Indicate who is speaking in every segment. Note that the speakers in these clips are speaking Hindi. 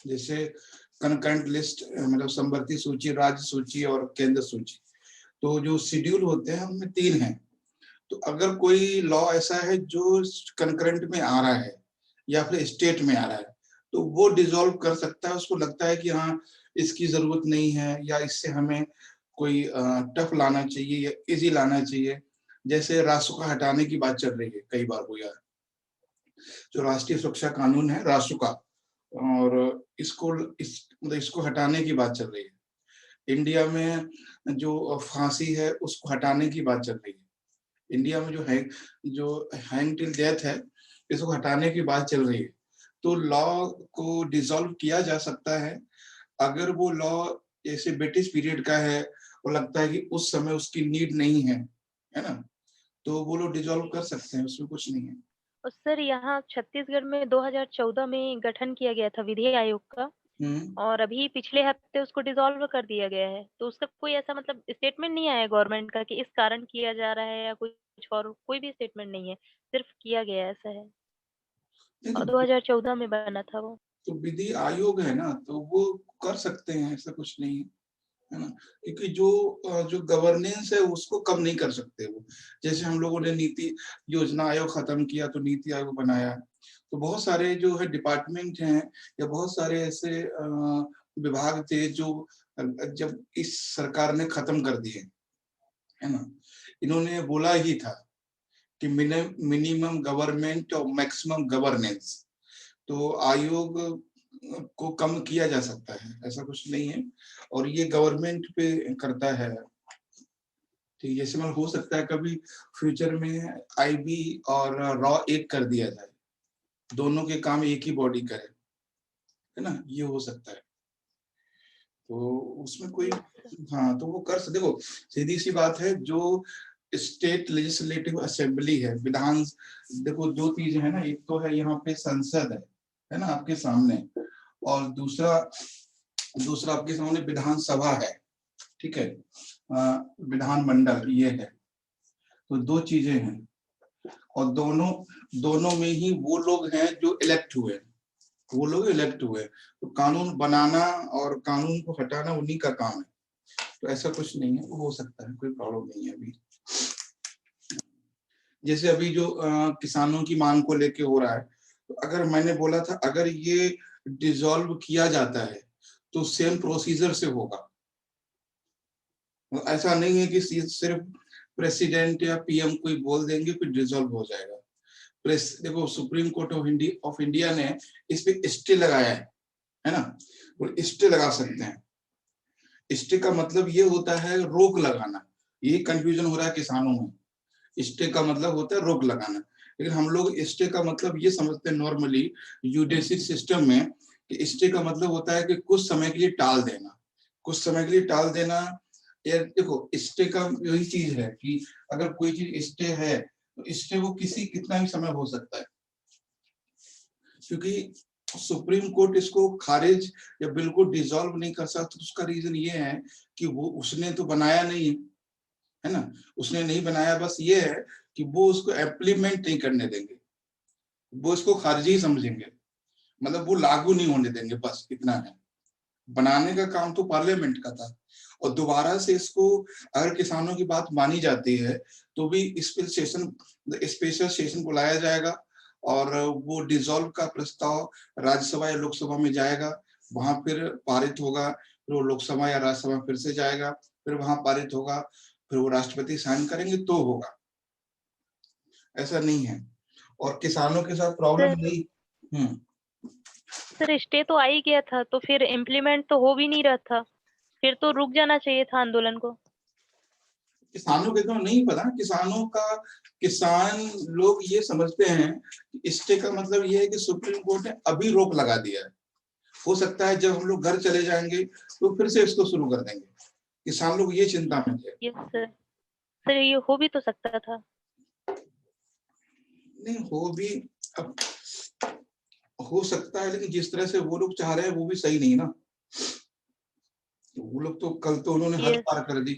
Speaker 1: जैसे कंकरेंट लिस्ट, मतलब समवर्ती सूची, राज्य सूची और केंद्र सूची। तो जो शेड्यूल होते हैं उनमें 3 हैं। तो अगर कोई लॉ ऐसा है जो कंकरेंट में आ रहा है या फिर स्टेट में आ रहा है, तो वो डिसॉल्व कर सकता है। उसको लगता है कि हाँ, इसकी जरूरत नहीं है या इससे हमें कोई टफ लाना चाहिए या इजी लाना चाहिए। जैसे रासुका हटाने की बात चल रही है, कई बार हुआ है। जो राष्ट्रीय सुरक्षा कानून है रासुका, और मतलब इसको हटाने की बात चल रही है। इंडिया में जो फांसी है उसको हटाने की बात चल रही है। इंडिया में जो हैंग टिल डेथ है, इसको हटाने की बात चल रही है। तो लॉ को डिसॉल्व किया जा सकता है अगर वो लॉ जैसे ब्रिटिश पीरियड का है और लगता है कि उस समय उसकी नीड नहीं है ना, तो वो लोग डिसॉल्व कर सकते हैं, उसमें कुछ नहीं है।
Speaker 2: और सर यहाँ छत्तीसगढ़ में 2014 में गठन किया गया था विधि आयोग का, और अभी पिछले हफ्ते उसको डिसॉल्व कर दिया गया है। तो उसका कोई ऐसा मतलब स्टेटमेंट नहीं आया गवर्नमेंट का कि इस कारण किया जा रहा है या कुछ और, कोई भी स्टेटमेंट नहीं है, सिर्फ किया गया ऐसा है। और 2014 में बना था वो।
Speaker 1: तो विधि आयोग है ना, तो वो कर सकते हैं, ऐसा कुछ नहीं है ना। क्योंकि जो गवर्नेंस है उसको कम नहीं कर सकते वो। जैसे हम लोगों ने नीति योजना आयोग खत्म किया तो नीति आयोग बनाया। तो बहुत सारे जो है डिपार्टमेंट हैं या बहुत सारे ऐसे विभाग थे जो जब इस सरकार ने खत्म कर दिए, है ना। इन्होंने बोला ही था कि मिनिमम गवर्नमेंट और मैक्सिमम गवर्नेंस। तो आयोग को कम किया जा सकता है, ऐसा कुछ नहीं है। और ये गवर्नमेंट पे करता है। ठीक, जैसे मतलब हो सकता है कभी फ्यूचर में आईबी और रॉ एक कर दिया जाए, दोनों के काम एक ही बॉडी करे, है ना, ये हो सकता है। तो उसमें कोई, हाँ, तो वो कर सकते। देखो सीधी सी बात है, जो स्टेट लेजिस्लेटिव असेंबली है, विधान, देखो 2 चीजें है ना, एक तो है यहाँ पे संसद है ना आपके सामने, और दूसरा आपके सामने विधानसभा है, ठीक है, विधानमंडल ये है। तो 2 चीजें हैं, और दोनों में ही वो लोग हैं जो इलेक्ट हुए, तो कानून बनाना और कानून को हटाना उन्हीं का काम है। तो ऐसा कुछ नहीं है, वो हो सकता है, कोई प्रॉब्लम नहीं है अभी। जैसे अभी जो किसानों की मांग को लेके हो रहा है, तो अगर मैंने बोला था अगर ये डिसॉल्व किया जाता है तो सेम प्रोसीजर से होगा। ऐसा नहीं है कि सिर्फ प्रेसिडेंट या पीएम कोई बोल देंगे फिर डिसॉल्व हो जाएगा। देखो सुप्रीम कोर्ट ऑफ इंडिया ने इस पे स्टे लगाया है ना, और स्टे लगा सकते हैं। स्टे का मतलब ये होता है रोक लगाना। ये कंफ्यूजन हो रहा है किसानों में। स्टे का मतलब होता है रोक लगाना, लेकिन हम लोग स्टे का मतलब ये समझते हैं नॉर्मली जुडिशरी सिस्टम में कि स्टे का मतलब होता है कि कुछ समय के लिए टाल देना, यार देखो स्टे का यही चीज है कि अगर कोई चीज स्टे है तो स्टे वो कितना भी समय हो सकता है, क्योंकि सुप्रीम कोर्ट इसको खारिज या बिल्कुल डिसॉल्व नहीं कर सकता। तो उसका रीजन ये है कि वो उसने तो बनाया नहीं है ना, उसने नहीं बनाया, बस ये है कि वो उसको इम्प्लीमेंट नहीं करने देंगे, वो इसको खारिजी ही समझेंगे, मतलब वो लागू नहीं होने देंगे, बस इतना है। बनाने का काम तो पार्लियामेंट का था। और दोबारा से इसको अगर किसानों की बात मानी जाती है तो भी स्पेशल सेशन बुलाया जाएगा, और वो डिसॉल्व का प्रस्ताव राज्यसभा या लोकसभा में जाएगा, वहां फिर पारित होगा, फिर वो लोकसभा या राज्यसभा फिर से जाएगा, फिर वहां पारित होगा, फिर वो राष्ट्रपति साइन करेंगे तो होगा। ऐसा नहीं है, और किसानों के साथ प्रॉब्लम नहीं।
Speaker 2: सर स्टे तो आ ही गया था, तो फिर इम्प्लीमेंट तो हो भी नहीं रहा था, फिर तो रुक जाना चाहिए था आंदोलन को।
Speaker 1: किसानों के तो नहीं पता, किसान लोग ये समझते हैं स्टे का मतलब ये है कि सुप्रीम कोर्ट ने अभी रोक लगा दिया है, हो सकता है जब हम लोग घर चले जाएंगे तो फिर से इसको शुरू कर देंगे। किसान लोग ये चिंता में थे।
Speaker 2: यस सर ये हो भी तो सकता था।
Speaker 1: नहीं हो भी, अब हो सकता है, लेकिन जिस तरह से वो लोग चाह रहे हैं वो भी सही नहीं ना। तो वो लोग तो कल तो उन्होंने हद
Speaker 2: यस,
Speaker 1: पार कर दी।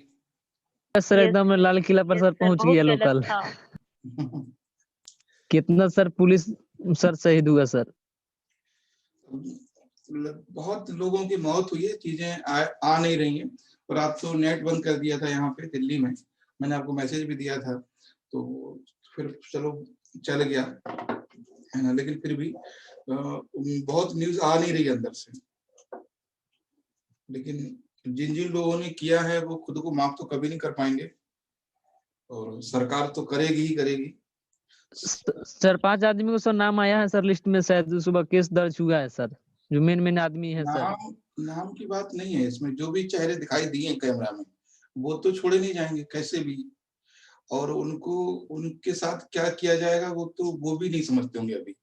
Speaker 3: सर
Speaker 2: यस
Speaker 3: एकदम
Speaker 2: सर,
Speaker 3: लाल किला पर
Speaker 2: यस
Speaker 3: सर
Speaker 2: सर,
Speaker 3: पहुंच
Speaker 2: बहुत
Speaker 3: गया
Speaker 2: गलत
Speaker 3: लोकल।
Speaker 2: था।
Speaker 3: कितना सर पुलिस सर शहीद हुआ सर।
Speaker 1: बहुत लोगों की मौत हुई है, चीजें आ नहीं रही हैं। और आप तो नेट बंद कर दिया था यहाँ पे दिल्ली में, मैंने आपको मैसेज भी दिया था, तो फिर चलो चल गया है ना। लेकिन फिर भी बहुत न्यूज आ नहीं रही अंदर से। लेकिन जिन जिन लोगों ने किया है वो खुद को माफ तो कभी नहीं कर पाएंगे, और सरकार तो करेगी ही करेगी।
Speaker 3: सर 5 आदमी को सर नाम आया है सर लिस्ट में, शायद सुबह केस दर्ज हुआ है सर, जो मेन आदमी है सर।
Speaker 1: नाम नाम की बात नहीं है इसमें, जो भी चेहरे दिखाई दिए कैमरा में वो तो छोड़े नहीं जाएंगे कैसे भी। और उनको उनके साथ क्या किया जाएगा वो तो वो भी नहीं समझते होंगे अभी,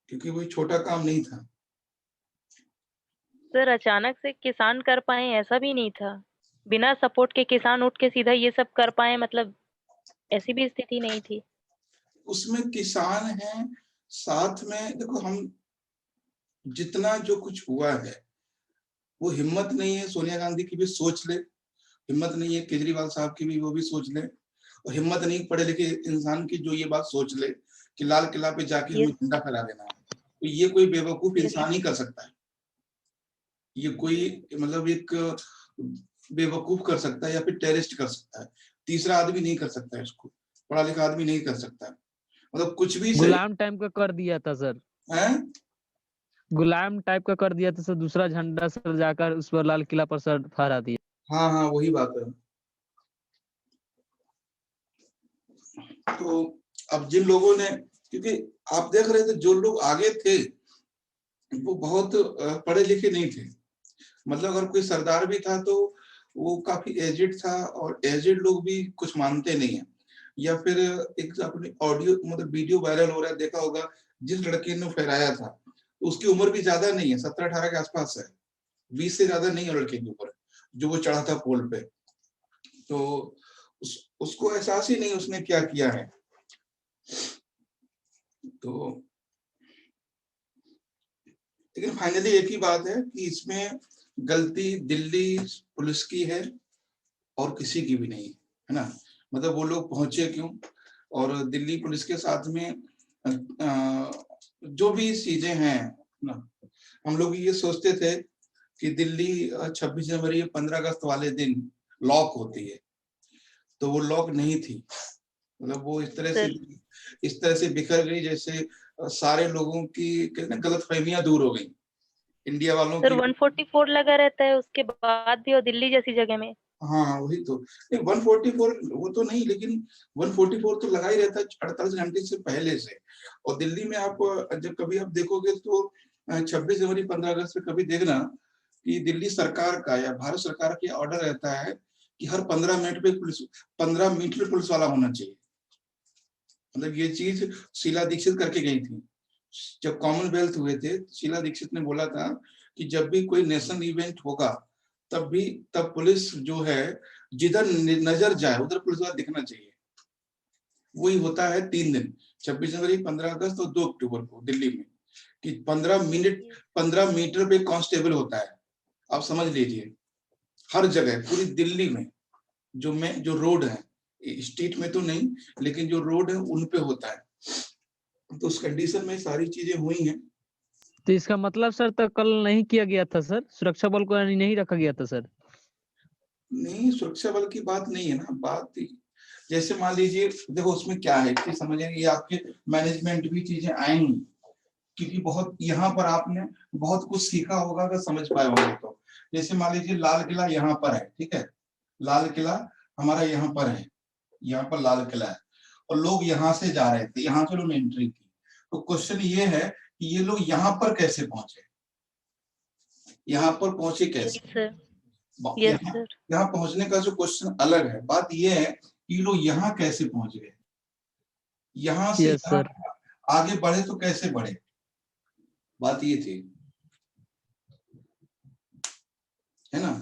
Speaker 1: क्योंकि वो छोटा काम नहीं था।
Speaker 2: सर अचानक से किसान कर पाए ऐसा भी नहीं था। बिना सपोर्ट के किसान उठ के सीधा ये सब कर पाए, मतलब ऐसी भी स्थिति नहीं थी।
Speaker 1: उसमें किसान हैं साथ में। देखो हम जितना जो कुछ हुआ है वो हिम्मत नहीं है सोनिया गांधी की भी सोच ले, हिम्मत नहीं है केजरीवाल साहब की भी वो भी सोच ले, और हिम्मत नहीं पढ़े लिखे इंसान की जो ये बात सोच ले कि लाल किला पे जाके हमें
Speaker 2: यस,
Speaker 1: झंडा फहरा देना है। तो ये कोई बेवकूफ
Speaker 2: यस,
Speaker 1: इंसान ही कर सकता है। ये कोई मतलब एक बेवकूफ कर सकता है या फिर टेररिस्ट कर सकता है, तीसरा आदमी नहीं कर सकता है इसको, पढ़ा लिखा आदमी नहीं कर सकता है। मतलब कुछ भी सही
Speaker 3: गुलाम टाइप का कर दिया था सर,
Speaker 1: है।
Speaker 3: गुलाम टाइप का कर दिया था सर, दूसरा झंडा सर जाकर उस पर लाल किला पर सर फहरा दिया।
Speaker 1: हाँ हाँ वही बात है। तो अब जिन लोगों ने, क्योंकि आप देख रहे थे जो लोग आगे थे वो बहुत पढ़े लिखे नहीं थे। मतलब अगर कोई सरदार भी था तो वो काफी एजेड था, और एजेड लोग भी कुछ मानते नहीं है। या फिर एक अपने ऑडियो मतलब वीडियो वायरल हो रहा है, देखा होगा, जिस लड़के ने फहराया था तो उसकी उम्र भी ज्यादा नहीं है, 17-18 के आसपास है, 20 से ज्यादा नहीं है लड़के की उम्र, जो वो चढ़ा था पोल पे। तो उसको एहसास ही नहीं उसने क्या किया है। तो लेकिन फाइनली एक ही बात है कि इसमें गलती दिल्ली पुलिस की है और किसी की भी नहीं है ना। मतलब वो लोग पहुंचे क्यों, और दिल्ली पुलिस के साथ में जो भी चीजें हैं ना, हम लोग ये सोचते थे कि दिल्ली 26 जनवरी 15 अगस्त वाले दिन लॉक होती है, तो वो लॉक नहीं थी। मतलब वो
Speaker 2: सर,
Speaker 1: इस तरह से बिखर गई जैसे सारे लोगों की कहते हैं गलतफहमियां दूर हो गई इंडिया वालों
Speaker 2: सर
Speaker 1: की।
Speaker 2: 144 लगा रहता है उसके बाद भी, और दिल्ली जैसी जगह में।
Speaker 1: हाँ वही तो, नहीं 144 वो तो नहीं, लेकिन 144 तो लगा ही रहता है 48 घंटे से पहले से। और दिल्ली में आप जब कभी आप देखोगे तो 26 जनवरी 15 अगस्त में कभी देखना कि दिल्ली सरकार का या भारत सरकार का ऑर्डर रहता है कि हर 15 मिनट पे पुलिस, 15 मिनट में पुलिस वाला होना चाहिए। मतलब ये चीज शीला दीक्षित करके गई थी जब कॉमनवेल्थ हुए थे। शीला दीक्षित ने बोला था कि जब भी कोई नेशनल इवेंट होगा तब पुलिस जो है जिधर नजर जाए उधर पुलिस वाला दिखना चाहिए। वही होता है 3 दिन, 26 जनवरी 15 अगस्त और 2 अक्टूबर को दिल्ली में, कि 15 मीटर पे कांस्टेबल होता है। आप समझ लीजिए हर जगह पूरी दिल्ली में जो रोड है, स्ट्रीट में तो नहीं लेकिन जो रोड है उन पे होता है। तो उस कंडीशन में सारी चीजें हुई हैं।
Speaker 3: तो इसका मतलब सर तो कल नहीं किया गया था सर, सुरक्षा बल को नहीं रखा गया था सर।
Speaker 1: नहीं सुरक्षा बल की बात नहीं है ना, बात जैसे मान लीजिए, देखो उसमें क्या है कि समझेंगे, ये आपके मैनेजमेंट भी चीजें आएंगी, क्योंकि बहुत यहाँ पर आपने बहुत कुछ सीखा होगा अगर समझ पाए होंगे तो। जैसे मान लीजिए लाल किला यहाँ पर है, ठीक है, लाल किला हमारा यहाँ पर है, यहाँ पर लाल किला है, और लोग यहाँ से जा रहे थे, यहाँ से उन्होंने एंट्री की। तो क्वेश्चन ये है कि ये लोग यहाँ पर कैसे पहुंचे, यहाँ पर पहुंचे
Speaker 2: यस
Speaker 1: कैसे।
Speaker 2: सर, यस
Speaker 1: यहाँ
Speaker 2: सर।
Speaker 1: यहाँ पहुंचने का जो क्वेश्चन अलग है, बात ये है कि ये लोग यहाँ कैसे पहुंच गए, यहाँ से
Speaker 3: यस
Speaker 1: यहाँ
Speaker 3: सर।
Speaker 1: आगे बढ़े तो कैसे बढ़े, बात ये थी, है ना।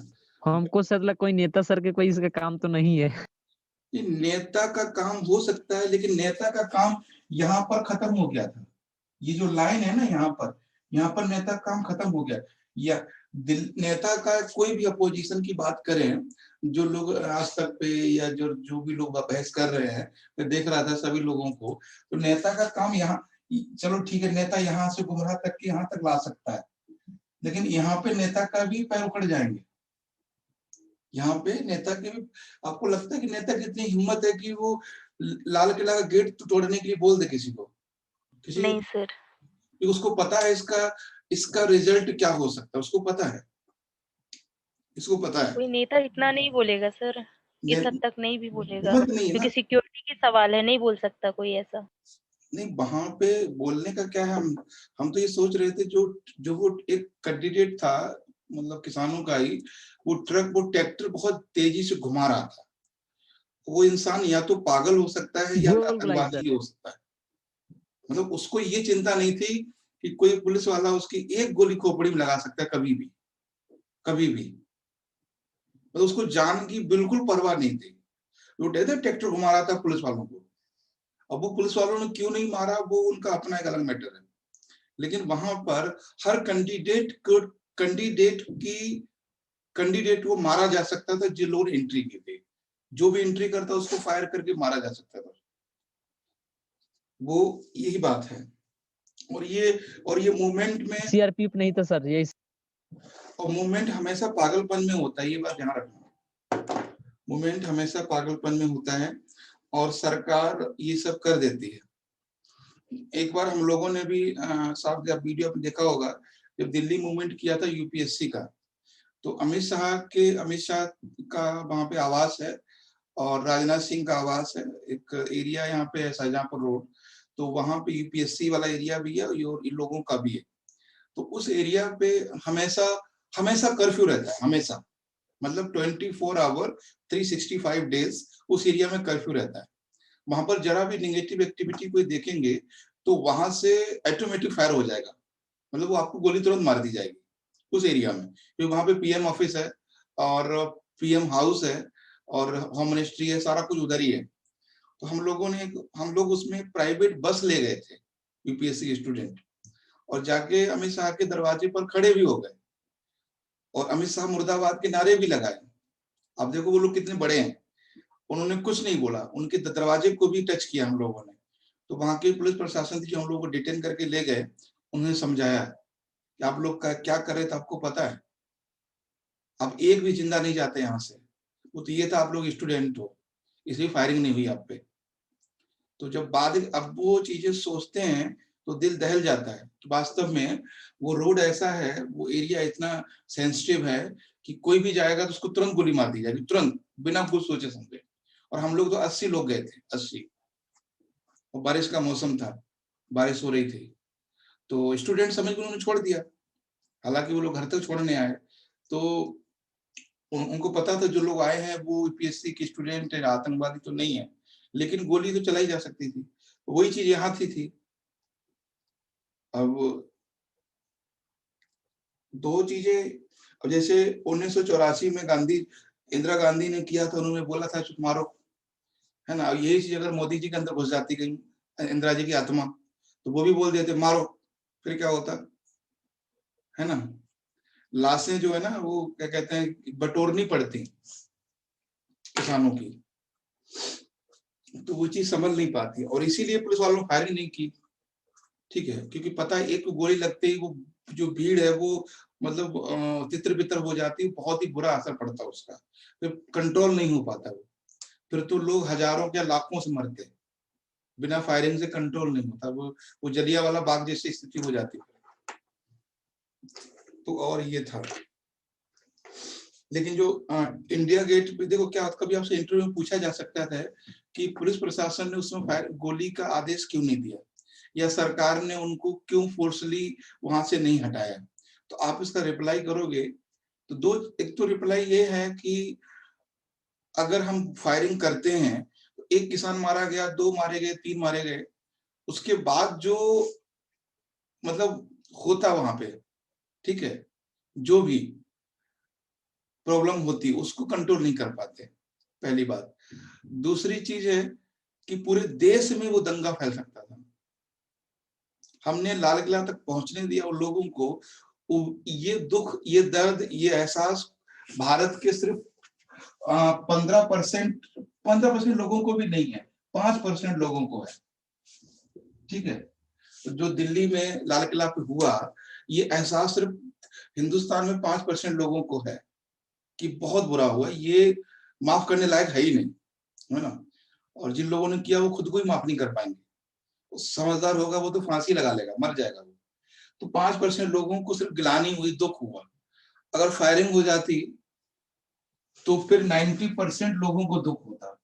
Speaker 3: हमको सर लगा कोई नेता सर के कोई इसका काम तो नहीं है।
Speaker 1: ये नेता का काम हो सकता है, लेकिन नेता का काम यहाँ पर खत्म हो गया था। ये जो लाइन है ना यहाँ पर नेता का काम खत्म हो गया। या नेता का कोई भी अपोजिशन की बात करें, जो लोग आज तक पे या जो भी लोग बहस कर रहे हैं, मैं देख रहा था सभी लोगों को, तो नेता का काम यहाँ, चलो ठीक है, नेता यहाँ से गुमराह तक की यहाँ तक ला सकता है, लेकिन यहाँ पे नेता का भी पैर उखड़ जाएंगे। यहाँ पे नेता की भी, आपको लगता है कि नेता की इतनी हिम्मत है कि वो लाल किला का गेट तोड़ने के लिए बोल दे किसी को? किसी
Speaker 2: नहीं सर।
Speaker 1: कि उसको पता है इसका रिजल्ट क्या हो सकता है, उसको पता है, इसको पता है।
Speaker 2: कोई नेता इतना नहीं बोलेगा सर, इस हद तक नहीं भी बोलेगा,
Speaker 1: हिम्मत नहीं है ना,
Speaker 2: क्योंकि सिक्योरिटी की सवाल है, नहीं बोल सकता कोई ऐसा।
Speaker 1: नहीं वहां पे बोलने का क्या है, हम तो ये सोच रहे थे जो वो एक कैंडिडेट था, मतलब किसानों का ही, वो ट्रैक्टर बहुत तेजी से घुमा रहा था, वो इंसान या तो पागल हो सकता है या आतंकवादी हो सकता है। मतलब उसको ये चिंता नहीं थी कि कोई पुलिस वाला उसकी एक गोली खोपड़ी में लगा सकता है कभी भी, कभी भी। मतलब उसको जान की बिल्कुल परवाह नहीं थी। वो ट्रैक्टर घुमा रहा था पुलिस वालों को। अब वो पुलिस वालों ने क्यों नहीं मारा, वो उनका अपना एक अलग मैटर है, लेकिन वहां पर हर कैंडिडेट को मारा जा सकता था जो लोग एंट्री की थे, जो भी एंट्री करता उसको फायर करके मारा जा सकता था। वो यही बात है। और ये मूवमेंट में
Speaker 3: सीआरपीएफ नहीं था सर, ये
Speaker 1: और मूवमेंट हमेशा पागलपन में होता है, ये बात ध्यान रखना। मूवमेंट हमेशा पागलपन में होता है और सरकार ये सब कर देती है। एक बार हम लोगों ने भी साहब जब वीडियो में देखा होगा, जब दिल्ली मूवमेंट किया था यूपीएससी का, तो अमित शाह का वहां पे आवास है और राजनाथ सिंह का आवास है, एक एरिया यहाँ पे है शाहजहांपुर रोड, तो वहां पे यूपीएससी वाला एरिया भी है और इन लोगों का भी है। तो उस एरिया पे हमेशा कर्फ्यू रहता है, हमेशा, मतलब 24 आवर 365 डेज उस एरिया में कर्फ्यू रहता है। वहां पर जरा भी निगेटिव एक्टिविटी कोई देखेंगे तो वहां से ऑटोमेटिक फायर हो जाएगा, मतलब वो आपको गोली तुरंत मार दी जाएगी उस एरिया में, क्योंकि वहां पे पीएम ऑफिस है और पीएम हाउस है और होम मिनिस्ट्री है, सारा कुछ उधर ही है। तो हम लोग उसमें प्राइवेट बस ले गए थे यूपीएससी के स्टूडेंट, और जाके अमित शाह के दरवाजे पर खड़े भी हो गए और अमित शाह मुर्दाबाद के नारे भी लगाए। अब देखो वो लोग कितने बड़े हैं, उन्होंने कुछ नहीं बोला, उनके दरवाजे को भी टच किया हम लोगों ने। तो वहां के पुलिस प्रशासन थी जो हम लोगों को डिटेन करके ले गए, उन्होंने समझाया कि आप लोग क्या कर रहे थे, आपको पता है, अब एक भी जिंदा नहीं जाते यहाँ से। वो तो ये था आप लोग स्टूडेंट हो इसलिए फायरिंग नहीं हुई आप पे। तो जब अब वो चीजें सोचते हैं तो दिल दहल जाता है कि वास्तव में वो रोड ऐसा है, वो एरिया इतना सेंसिटिव है कि कोई भी जाएगा तो उसको तुरंत गोली मार दी जाएगी, तुरंत, बिना कुछ सोचे समझे। और हम लोग तो 80 लोग गए थे, 80, और बारिश का मौसम था, बारिश हो रही थी, तो स्टूडेंट समझ के उन्होंने छोड़ दिया। हालांकि वो लोग घर तक छोड़ने आए, तो उनको पता था जो लोग आए हैं वो यूपीएससी के स्टूडेंट है, आतंकवादी तो नहीं है, लेकिन गोली तो चलाई जा सकती थी। वही चीज यहाँ थी। अब दो चीजें, अब जैसे 1984 में इंदिरा गांधी ने किया था, उन्होंने बोला था चुप मारो, है ना। यही चीज अगर मोदी जी के अंदर घुस जाती कहीं इंदिरा जी की आत्मा, तो वो भी बोल देते मारो, फिर क्या होता, है ना। लाशें जो है ना वो क्या कहते हैं बटोरनी पड़ती किसानों की, तो वो चीज समझ नहीं पाती और इसीलिए पुलिस वालों ने फायरिंग नहीं की, ठीक है, क्योंकि पता है एक गोली लगते ही वो जो भीड़ है वो मतलब तितर बितर हो जाती है, बहुत ही बुरा असर पड़ता है उसका, फिर कंट्रोल नहीं हो पाता वो, फिर तो लोग हजारों या लाखों से मरते, बिना फायरिंग से कंट्रोल नहीं होता, वो जलियांवाला बाग जैसी स्थिति हो जाती है। तो और ये था, लेकिन जो इंडिया गेट पे देखो क्या, कभी आपसे इंटरव्यू में पूछा जा सकता था कि पुलिस प्रशासन ने उसमें गोली का आदेश क्यों नहीं दिया या सरकार ने उनको क्यों फोर्सली वहां से नहीं हटाया, तो आप इसका रिप्लाई करोगे तो एक तो रिप्लाई ये है कि अगर हम फायरिंग करते हैं तो एक किसान मारा गया, 2 मारे गए, 3 मारे गए, उसके बाद जो मतलब होता वहां पे, ठीक है, जो भी प्रॉब्लम होती उसको कंट्रोल नहीं कर पाते, पहली बात। दूसरी चीज है कि पूरे देश में वो दंगा फैल सकता था, हमने लाल किला तक पहुंचने दिया उन लोगों को, ये दुख, ये दर्द, ये एहसास भारत के सिर्फ 15% लोगों को भी नहीं है, 5% लोगों को है। ठीक है, तो जो दिल्ली में लाल किला पे हुआ, ये एहसास सिर्फ हिंदुस्तान में 5% लोगों को है कि बहुत बुरा हुआ, ये माफ करने लायक है ही नहीं, है ना। और जिन लोगों ने किया वो खुद को ही माफ नहीं कर पाएंगे। समझदार होगा वो तो फांसी लगा लेगा, मर जाएगा वो। तो 5% लोगों को सिर्फ गिलानी हुई, दुख हुआ। अगर फायरिंग हो जाती तो फिर 90% लोगों को दुख होता,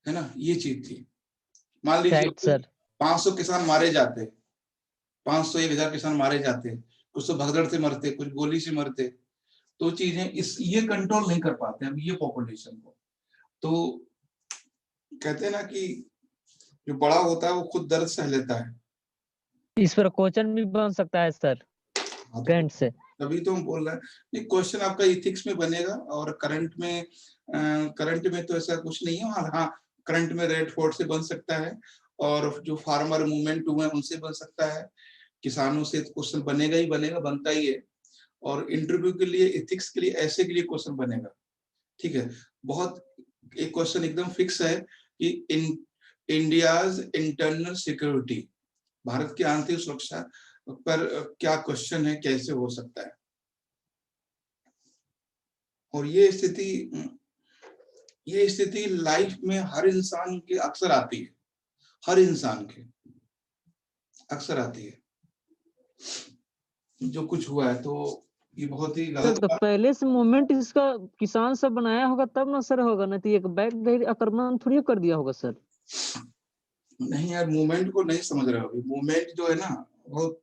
Speaker 1: है ना। ये चीज थी। मान लीजिए
Speaker 3: सर
Speaker 1: 500 किसान मारे जाते, 500-1000 किसान मारे जाते, कुछ तो भगदड़ से मरते, कुछ गोली से मरते, तो चीजें ये कंट्रोल नहीं कर पाते हम, ये पॉपुलेशन को। तो कहते हैं ना कि जो बड़ा होता है वो खुद दर्द सह लेता है।
Speaker 3: इस पर क्वेश्चन भी बन सकता है सर करंट से।
Speaker 1: तभी तो हम बोल रहे हैं, ये क्वेश्चन आपका इथिक्स में बनेगा, और करंट में तो ऐसा कुछ नहीं है। हाँ, करंट में रेड फोर्ट से बन सकता है, और जो फार्मर मूवमेंट हुए उनसे बन सकता है, किसानों से क्वेश्चन बनेगा ही बनेगा, बनता ही है। और इंटरव्यू के लिए, एथिक्स के लिए, ऐसे के लिए क्वेश्चन बनेगा। ठीक है, बहुत एक क्वेश्चन एकदम फिक्स है कि इंडियाज इंटरनल सिक्योरिटी, भारत की आंतरिक सुरक्षा पर क्या क्वेश्चन है, कैसे हो सकता है। और ये स्थिति लाइफ में हर इंसान के अक्सर आती है, हर इंसान के अक्सर आती है। जो कुछ हुआ है तो ये बहुत ही गलत
Speaker 3: तो पहले से मूवमेंट इसका किसान सब बनाया होगा तब ना सर होगा, नहीं तो एक बैक आक्रमण थोड़ी कर दिया होगा सर।
Speaker 1: नहीं यार, मूवमेंट को नहीं समझ रहे हो। मूवमेंट जो है ना, वो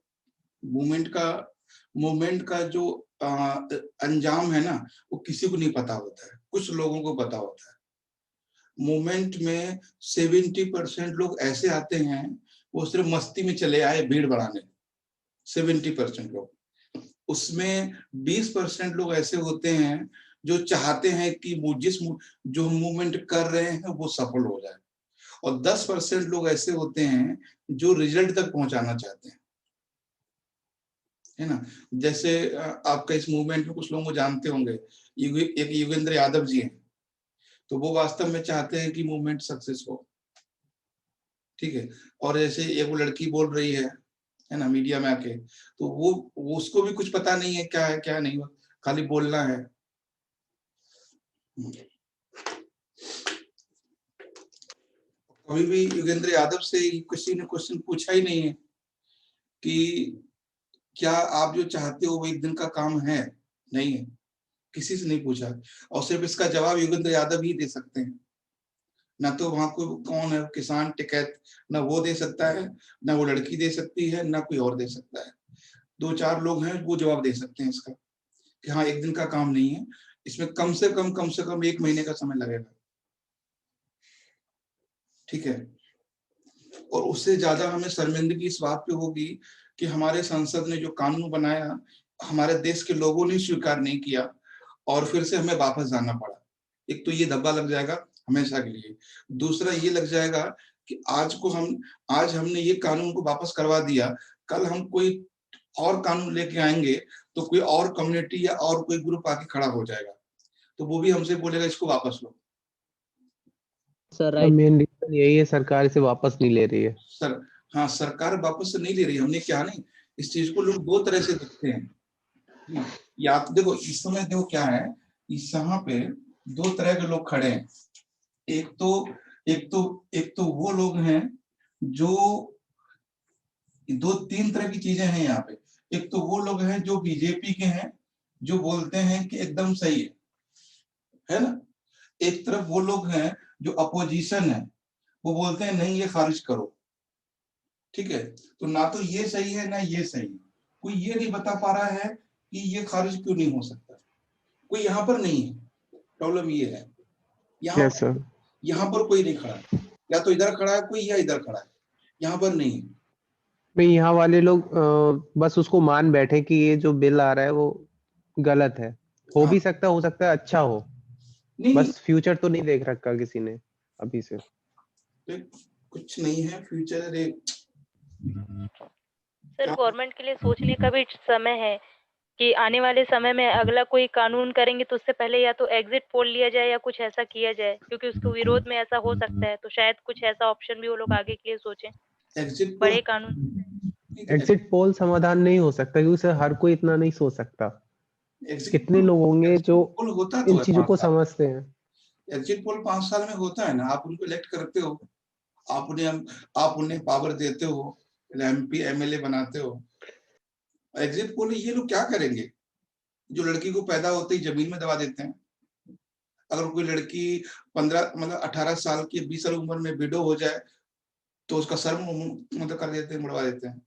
Speaker 1: मूवमेंट का जो अंजाम है ना, वो किसी को नहीं पता होता है, कुछ लोगों को पता होता है। मूवमेंट में 70% लोग ऐसे आते हैं, वो सिर्फ मस्ती में चले आए भीड़ बढ़ाने, 70% लोग। उसमें 20% लोग ऐसे होते हैं जो चाहते हैं कि जो मूवमेंट कर रहे हैं वो सफल हो जाए, और 10% लोग ऐसे होते हैं जो रिजल्ट तक पहुंचाना चाहते हैं, है ना। जैसे आपका इस मूवमेंट में कुछ लोगों को जानते होंगे, एक योगेंद्र यादव जी हैं, तो वो वास्तव में चाहते हैं कि मूवमेंट सक्सेस हो। ठीक है, और जैसे एक वो लड़की बोल रही है ना, मीडिया में आके, तो वो उसको भी कुछ पता नहीं है क्या है क्या नहीं, खाली बोलना है। कभी भी योगेंद्र यादव से किसी ने क्वेश्चन पूछा ही नहीं है कि क्या आप जो चाहते हो वो एक दिन का काम है, नहीं है, किसी से नहीं पूछा। और सिर्फ इसका जवाब योगेंद्र यादव ही दे सकते हैं, ना तो वहां कोई कौन है किसान टिकैत, ना वो दे सकता है, ना वो लड़की दे सकती है, ना कोई और दे सकता है। 2-4 लोग हैं वो जवाब दे सकते हैं इसका कि हाँ एक दिन का काम नहीं है, इसमें कम से कम 1 महीने का समय लगेगा। ठीक है, और उससे ज्यादा हमें शर्मिंदगी इस बात पे होगी कि हमारे संसद ने जो कानून बनाया, हमारे देश के लोगों ने स्वीकार नहीं किया, और फिर से हमें वापस जाना पड़ा। एक तो ये धब्बा लग जाएगा हमेशा के लिए। दूसरा ये लग जाएगा कि आज हमने ये कानून को वापस करवा दिया, कल हम कोई और कानून लेके आएंगे तो कोई और कम्युनिटी या और कोई ग्रुप आके खड़ा हो जाएगा, तो वो भी हमसे बोलेगा इसको वापस लो।
Speaker 3: सर
Speaker 4: मेन रीजन यही है, सरकार इसे वापस नहीं ले रही है।
Speaker 1: हाँ, सरकार वापस से नहीं ले रही। हमने क्या नहीं, इस चीज को लोग 2 तरह से देखते हैं। या तो देखो इस समय देखो क्या है, इस यहाँ पे 2 तरह के लोग खड़े हैं। एक तो वो लोग हैं जो 2-3 तरह की चीजें हैं यहाँ पे। एक तो वो लोग हैं जो बीजेपी के हैं, जो बोलते हैं कि एकदम सही है ना। एक तरफ वो लोग हैं जो अपोजिशन है, वो बोलते हैं नहीं ये खारिज करो। ठीक है, तो ना तो ये सही है ना ये सही है। कोई ये नहीं बता पा रहा है कि ये खारिज क्यों नहीं हो सकता, कोई यहाँ पर नहीं है। प्रॉब्लम ये है, यहाँ पर कोई नहीं खड़ा, या तो इधर खड़ा है कोई या इधर खड़ा है, यहाँ पर नहीं है।
Speaker 4: भाई यहाँ वाले लोग बस उसको मान बैठे कि ये जो बिल आ रहा है वो गलत है। हो भी सकता है, हो सकता है अच्छा हो,
Speaker 1: नहीं
Speaker 4: बस फ्यूचर तो नहीं देख रखा किसी ने अभी से।
Speaker 1: कुछ नहीं है फ्यूचर।
Speaker 2: सर
Speaker 1: क्या
Speaker 2: गवर्नमेंट के लिए सोचने का भी समय है कि आने वाले समय में अगला कोई कानून करेंगे तो उससे पहले या तो एग्जिट पोल लिया जाए या कुछ ऐसा किया जाए, क्योंकि उसके विरोध में ऐसा हो सकता है, तो शायद कुछ ऐसा ऑप्शन भी वो लोग आगे के लिए सोचें,
Speaker 1: एग्जिट पोल?
Speaker 2: बड़े कानून।
Speaker 4: एग्जिट पोल समाधान नहीं हो सकता क्योंकि सर हर कोई इतना नहीं सोच सकता।
Speaker 1: एग्जिट
Speaker 4: कितने लोग होंगे जो
Speaker 1: पोल होता
Speaker 4: इन
Speaker 1: तो है
Speaker 4: चीजों
Speaker 1: 5
Speaker 4: को
Speaker 1: साल।
Speaker 4: समझते हैं।
Speaker 1: एग्जिट पोल 5 साल में होता है ना, आप उनको इलेक्ट करते हो, आप उन्हें पावर देते हो, एमपी एमएलए बनाते हो। एग्जिट पोल ये लोग क्या करेंगे? जो लड़की को पैदा होते ही जमीन में दबा देते हैं। अगर कोई लड़की 15 मतलब 18 साल की 20 साल उम्र में विडो हो जाए तो उसका सर मतलब कर देते हैं, मुड़वा देते हैं।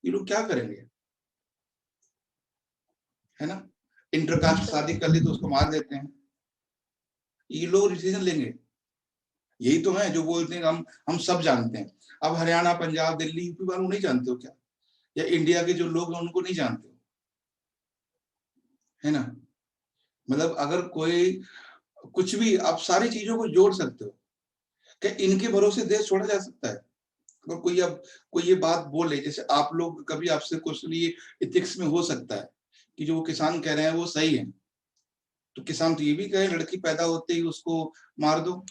Speaker 1: ये लोग क्या करेंगे? है ना? इंटरकास्ट शादी कर ली तो उसको मार देते हैं। ये लोग डिसीजन लेंगे? यही तो है जो बोलते हैं हम सब जानते हैं। अब हरियाणा, पंजाब, दिल्ली, यूपी वालों नहीं जानते हो क्या? या इंडिया के जो लोग हैं उनको नहीं जानते हो, है ना? मतलब अगर कोई कुछ भी, आप सारी चीजों को जोड़ सकते हो। क्या इनके भरोसे देश छोड़ा जा सकता है? अगर कोई ये बात बोले, जैसे आप लोग कभी आपसे क्वेश्चन ये एथिक्स में हो सकता है कि जो वो किसान कह रहे हैं वो सही है, तो किसान तो ये भी कहे लड़की पैदा होते ही उसको मार दो,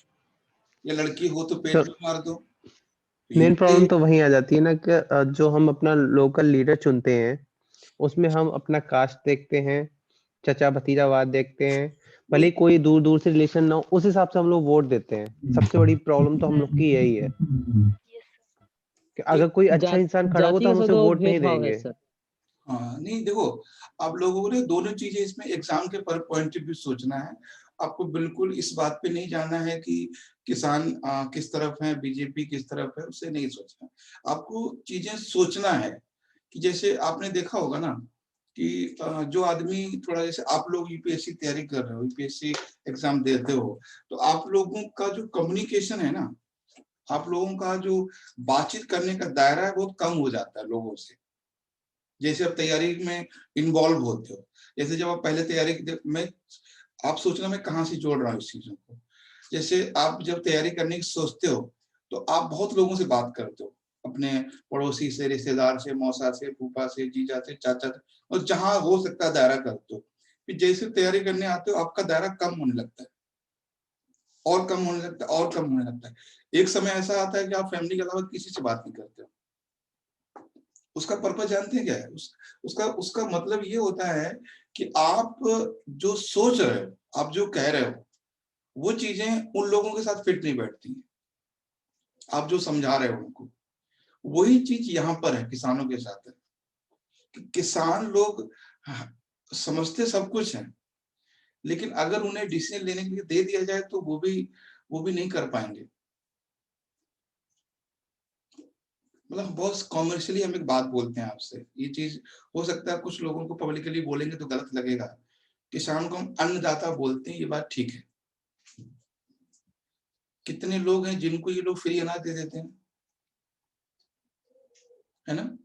Speaker 1: या लड़की हो तो पेट में मार दो। तो ये
Speaker 4: मेन
Speaker 1: भी
Speaker 4: प्रॉब्लम तो वहीं आ जाती है ना कि जो हम अपना लोकल लीडर चुनते हैं उसमें हम अपना कास्ट देखते हैं, चचा भतीजावाद देखते हैं, भले ही कोई दूर दूर से रिलेशन ना हो, उस हिसाब से हम लोग वोट देते हैं। सबसे बड़ी प्रॉब्लम तो हम लोग की यही है कि अगर कोई अच्छा इंसान खड़ा होगा तो
Speaker 3: जातीय
Speaker 4: हम उसे
Speaker 3: सद्भाव
Speaker 4: वोट नहीं
Speaker 3: भेदभाव है
Speaker 4: देंगे।
Speaker 3: सर।
Speaker 1: हाँ, नहीं देखो, आप लोगों को ना दोनों चीजें इसमें एग्जाम के पर पॉइंट ऑफ व्यू सोचना है। आपको बिल्कुल इस बात पे नहीं जाना है कि किसान किस तरफ है, बीजेपी किस तरफ है, उसे नहीं सोचना। आपको चीजें सोचना है कि जैसे आपने देखा होगा ना कि जो आदमी थोड़ा, जैसे आप लोग यूपीएससी तैयारी कर रहे हो, यूपीएससी एग्जाम देते हो, तो आप लोगों का जो कम्युनिकेशन है ना, आप लोगों का जो बातचीत करने का दायरा है बहुत कम हो जाता है लोगों से। जैसे आप तैयारी में इन्वॉल्व होते हो, जैसे जब आप पहले तैयारी में, आप सोचना मैं कहाँ से जोड़ रहा हूँ इस चीजों को। जैसे आप जब तैयारी करने की सोचते हो तो आप बहुत लोगों से बात करते हो, अपने पड़ोसी से, रिश्तेदार से, मौसा से, फूफा से, जीजा से, चाचा से, और जहां हो सकता है दायरा करते हो। फिर जैसे तैयारी करने आते हो आपका दायरा कम होने लगता है, और कम होने लगता है, और कम होने लगता है। एक समय ऐसा आता है कि आप फैमिली के अलावा किसी से बात नहीं करते हो। उसका पर्पस जानते हैं क्या है? उसका उसका मतलब ये होता है कि आप जो सोच रहे हो, आप जो कह रहे हो, वो चीजें उन लोगों के साथ फिट नहीं बैठती हैं। आप जो समझा रहे हो उनको, वही चीज यहाँ पर है, किसानों के साथ है कि किसान लोग समझते सब कुछ है, लेकिन अगर उन्हें डिसीजन लेने के लिए दे दिया जाए तो वो भी नहीं कर पाएंगे। मतलब हम बहुत कॉमर्शियली हम एक बात बोलते हैं आपसे, ये चीज हो सकता है कुछ लोगों को पब्लिकली बोलेंगे तो गलत लगेगा। किसान को हम अन्नदाता बोलते हैं, ये बात ठीक है। कितने लोग हैं जिनको ये लोग फ्री अनाज दे देते हैं, है ना?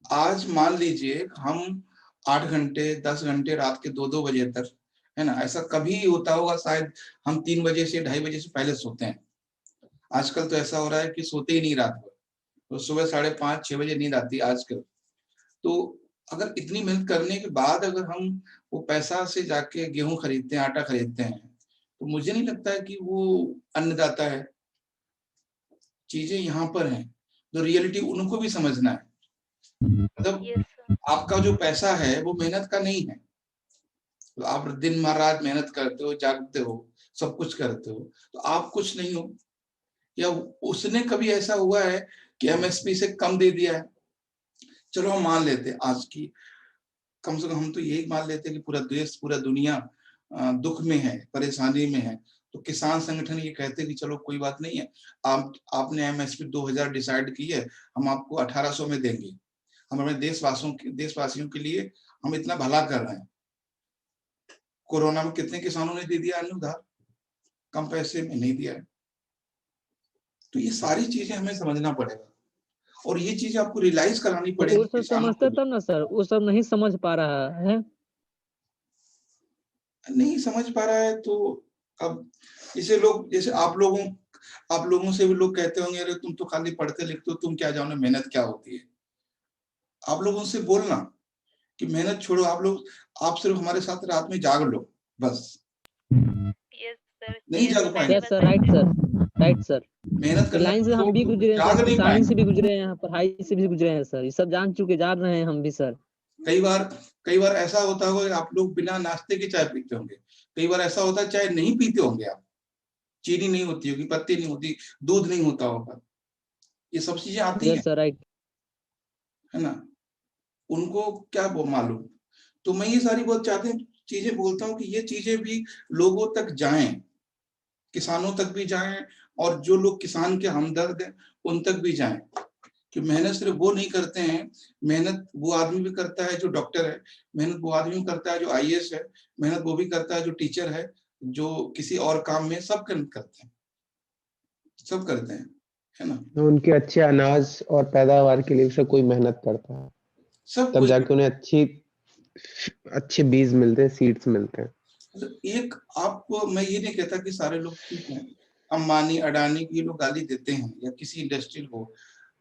Speaker 1: आज मान लीजिए हम 8 घंटे 10 घंटे रात के 2-2 बजे तक, है ना, ऐसा कभी होता होगा शायद हम 3 बजे से 2:30 बजे से पहले सोते हैं। आजकल तो ऐसा हो रहा है कि सोते ही नहीं रात भर, तो सुबह 5:30-6 बजे नींद आती है आजकल। तो अगर इतनी मेहनत करने के बाद अगर हम वो पैसा से जाके गेहूं खरीदते हैं, आटा खरीदते हैं, तो मुझे नहीं लगता है कि वो अन्नदाता है। चीजें यहाँ पर हैं, तो रियलिटी उनको भी समझना है। मतलब
Speaker 2: यस सर।
Speaker 1: आपका जो पैसा है वो मेहनत का नहीं है। तो आप दिन भर रात मेहनत करते हो, जागते हो, सब कुछ करते हो, तो आप कुछ नहीं हो। या उसने कभी ऐसा हुआ है कि एमएसपी से कम दे दिया है? चलो हम मान लेते हैं आज की, कम से कम हम तो यही मान लेते हैं कि पूरा देश, पूरा दुनिया दुख में है, परेशानी में है, तो किसान संगठन ये कहते हैं कि चलो कोई बात नहीं है, आपने एमएसपी 2000 डिसाइड की है, हम आपको 1800 में देंगे। हम अपने देशवासियों के लिए हम इतना भला कर रहे हैं। कोरोना में कितने किसानों ने दे दिया अन्न उधार, कम पैसे में नहीं दिया है। तो ये सारी चीजें हमें समझना पड़ेगा, और ये चीजें आपको रियलाइज करानी
Speaker 3: तो
Speaker 1: पड़ेगी
Speaker 3: वो सब
Speaker 1: किसानों
Speaker 3: समझता
Speaker 1: को भी।
Speaker 3: तब ना सर, वो सब नहीं समझ पा रहा है।
Speaker 1: नहीं समझ पा रहा है तो अब इसे लोग, जैसे आप लोगों से भी लोग कहते होंगे, अरे तुम तो खाली पढ़ते लिखते हो, तुम क्या जानो मेहनत क्या होती है। आप लोग उनसे बोलना कि मेहनत छोड़ो, आप सिर्फ हमारे साथ रात में जाग लो बस।
Speaker 2: यस सर,
Speaker 1: नहीं
Speaker 2: ये
Speaker 1: जाग
Speaker 2: तो
Speaker 1: पाएंगे।
Speaker 3: Yes sir, right sir, right sir.
Speaker 1: मेहनत करना
Speaker 3: लाइन से हम भी गुजरे हैं
Speaker 1: जाग
Speaker 3: सर,
Speaker 1: नहीं
Speaker 3: किसानी से
Speaker 1: पाएंगे।
Speaker 3: भी गुजरे हैं, पढ़ाई से भी गुजरे हैं सर, ये सब जान रहे हैं हम भी सर।
Speaker 1: कई बार ऐसा होता होगा कि आप लोग बिना नाश्ते के चाय पीते होंगे, कई बार ऐसा होता है चाय नहीं पीते होंगे आप, चीनी नहीं होती होगी, पत्ती नहीं होती, दूध नहीं होता होगा, ये सब चीजें आती हैं,
Speaker 3: यस सर, राइट।
Speaker 1: है ना, उनको क्या वो मालूम। तो मैं ये सारी बहुत चीजें बोलता हूँ कि ये चीजें भी लोगों तक जाएं, किसानों तक भी जाएं, और जो लोग किसान के हमदर्द हैं उन तक भी जाएं कि मेहनत सिर्फ वो नहीं करते हैं, मेहनत वो आदमी भी करता है जो डॉक्टर है, मेहनत वो आदमी भी करता है जो आईएएस है, मेहनत वो भी करता है जो टीचर है, जो किसी और काम में, सब करते हैं, सब करते हैं, है ना।
Speaker 4: तो उनके अच्छे अनाज और पैदावार के लिए सब कोई मेहनत करता है,
Speaker 1: सब
Speaker 4: तब
Speaker 1: कोई
Speaker 4: जाके उन्हें अच्छे बीज मिलते हैं, सीड्स मिलते हैं।
Speaker 1: एक आपको मैं ये नहीं कहता कि सारे लोग ठीक हैं, अंबानी अडानी की लोग गाली देते हैं, या किसी इंडस्ट्री को,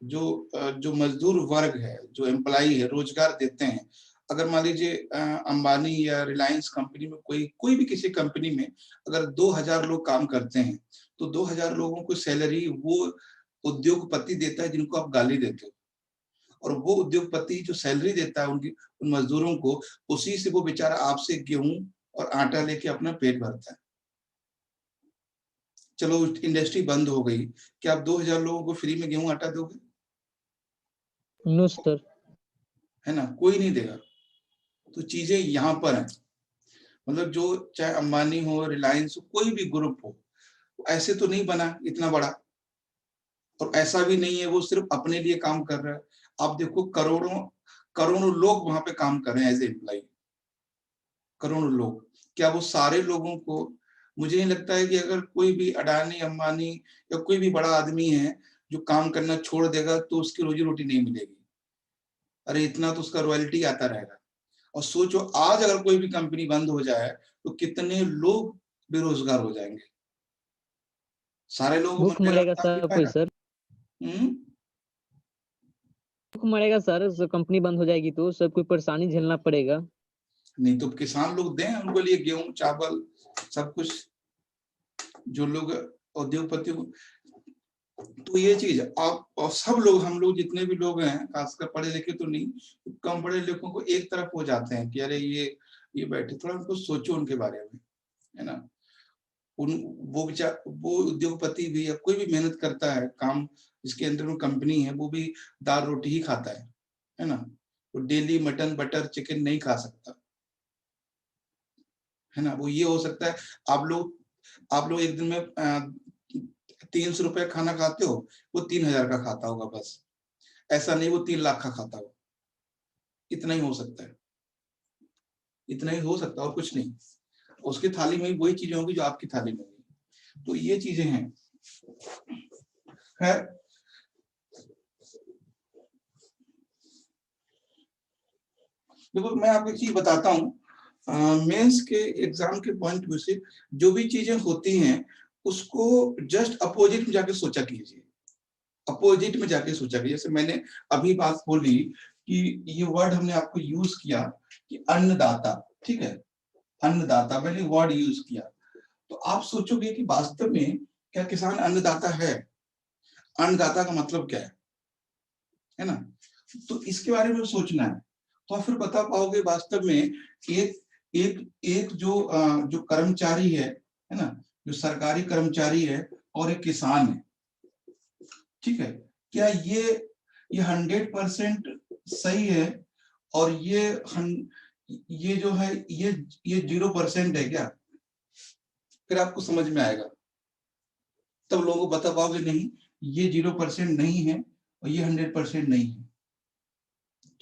Speaker 1: जो मजदूर वर्ग है, जो एम्प्लॉई है, रोजगार देते हैं। अगर मान लीजिए अंबानी या रिलायंस कंपनी में कोई भी किसी कंपनी में अगर 2000 लोग काम करते हैं, तो 2000 लोगों को सैलरी वो उद्योगपति देता है जिनको आप गाली देते हो, और वो उद्योगपति जो सैलरी देता है उन मजदूरों को, उसी से वो बेचारा आपसे गेहूं और आटा लेके अपना पेट भरता है। चलो इंडस्ट्री बंद हो गई, क्या आप 2000 लोगों को फ्री में गेहूं आटा दोगे?
Speaker 3: नो सर,
Speaker 1: है ना, कोई नहीं देगा। तो चीजें यहाँ पर हैं, मतलब जो चाहे अंबानी हो, रिलायंस हो, कोई भी ग्रुप हो, ऐसे तो नहीं बना इतना बड़ा, और ऐसा भी नहीं है वो सिर्फ अपने लिए काम कर रहा है। आप देखो करोड़ों लोग वहां पे काम कर रहे हैं एज ए एम्प्लॉय, करोड़ों लोग। क्या वो सारे लोगों को, मुझे नहीं लगता है कि अगर कोई भी अडानी अंबानी या कोई भी बड़ा आदमी है जो काम करना छोड़ देगा तो उसकी रोजी रोटी नहीं मिलेगी। अरे इतना तो उसका रॉयल्टी आता रहेगा। और सोचो आज अगर कोई भी कंपनी बंद हो जाए तो कितने लोग बेरोजगार हो जाएंगे, सारे लोगों को
Speaker 3: भूख
Speaker 1: मनरेगा
Speaker 3: मरेगा
Speaker 1: में काम मिल
Speaker 3: सब कोई
Speaker 1: पाएगा?
Speaker 3: सर, भूख मरेगा सर, कंपनी बंद हो जाएगी तो सब कोई परेशानी झेलना पड़ेगा।
Speaker 1: नहीं तो किसान लोग दें उनको लिए गेहूं चावल सब कुछ, जो लोग उद्योगपति। तो ये चीज आप और सब लोग, हम लोग जितने भी लोग हैं, खासकर पढ़े लिखे तो नहीं, कम पढ़े लिखों को एक तरफ हो जाते हैं कि अरे ये बैठे, थोड़ा उनको सोचो उनके बारे में, है ना। वो उद्योगपति भी या कोई भी मेहनत करता है, काम जिसके अंदर में कंपनी है, वो भी दाल रोटी ही खाता है ना। वो डेली मटन बटर चिकन नहीं खा सकता, है ना। वो ये हो सकता है आप लोग एक दिन में 300 रुपए खाना खाते हो, वो 3000 का खाता होगा बस, ऐसा नहीं वो 3 लाख का खाता हो। इतना ही हो सकता है, इतना ही हो सकता है और कुछ नहीं। उसकी थाली में वही चीजें होंगी जो आपकी थाली में होंगी। तो ये चीजें हैं। खैर देखो मैं आपको एक चीज बताता हूँ, मेंस के एग्जाम के पॉइंट व्यू से जो भी चीजें होती हैं उसको जस्ट अपोजिट में जाके सोचा कीजिए, अपोजिट में जाके सोचा कीजिए। जैसे मैंने अभी बात बोली कि ये वर्ड हमने आपको यूज किया कि अन्नदाता, ठीक है, अन्नदाता मैंने वर्ड यूज किया, तो आप सोचोगे कि वास्तव में क्या किसान अन्नदाता है? अन्नदाता का मतलब क्या है ना। तो इसके बारे में सोचना है, तो आप फिर बता पाओगे वास्तव में एक एक एक जो कर्मचारी है ना, जो सरकारी कर्मचारी है और एक किसान है, ठीक है, क्या ये 100% सही है, और ये जो है ये 0% है क्या? फिर आपको समझ में आएगा, तब लोगों को बता पाओगे नहीं ये 0% नहीं है और ये 100% नहीं है।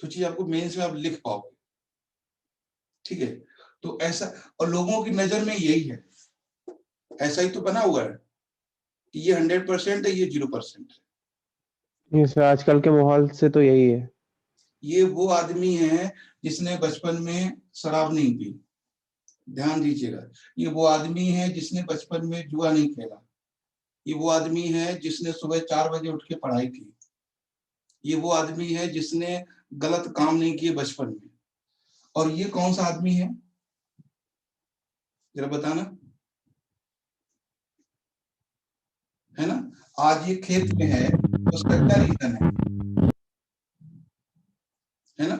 Speaker 1: तो चीज आपको मेंस में आप लिख पाओगे, ठीक है। तो ऐसा, और लोगों की नजर में यही है, ऐसा ही तो बना हुआ है कि ये 100% है, ये 0% है।
Speaker 4: ये सर आजकल के माहौल से तो यही है।
Speaker 1: ये वो आदमी है जिसने बचपन में शराब नहीं पी, ध्यान दीजिएगा। ये वो आदमी है जिसने बचपन में जुआ नहीं खेला। ये वो आदमी है जिसने सुबह 4 बजे उठ के पढ़ाई की। ये वो आदमी है जिसने गलत काम नहीं किए बचपन में। और ये कौन सा आदमी है जरा बताना, है ना? आज ये खेत में है, उसका क्या रीजन है ना?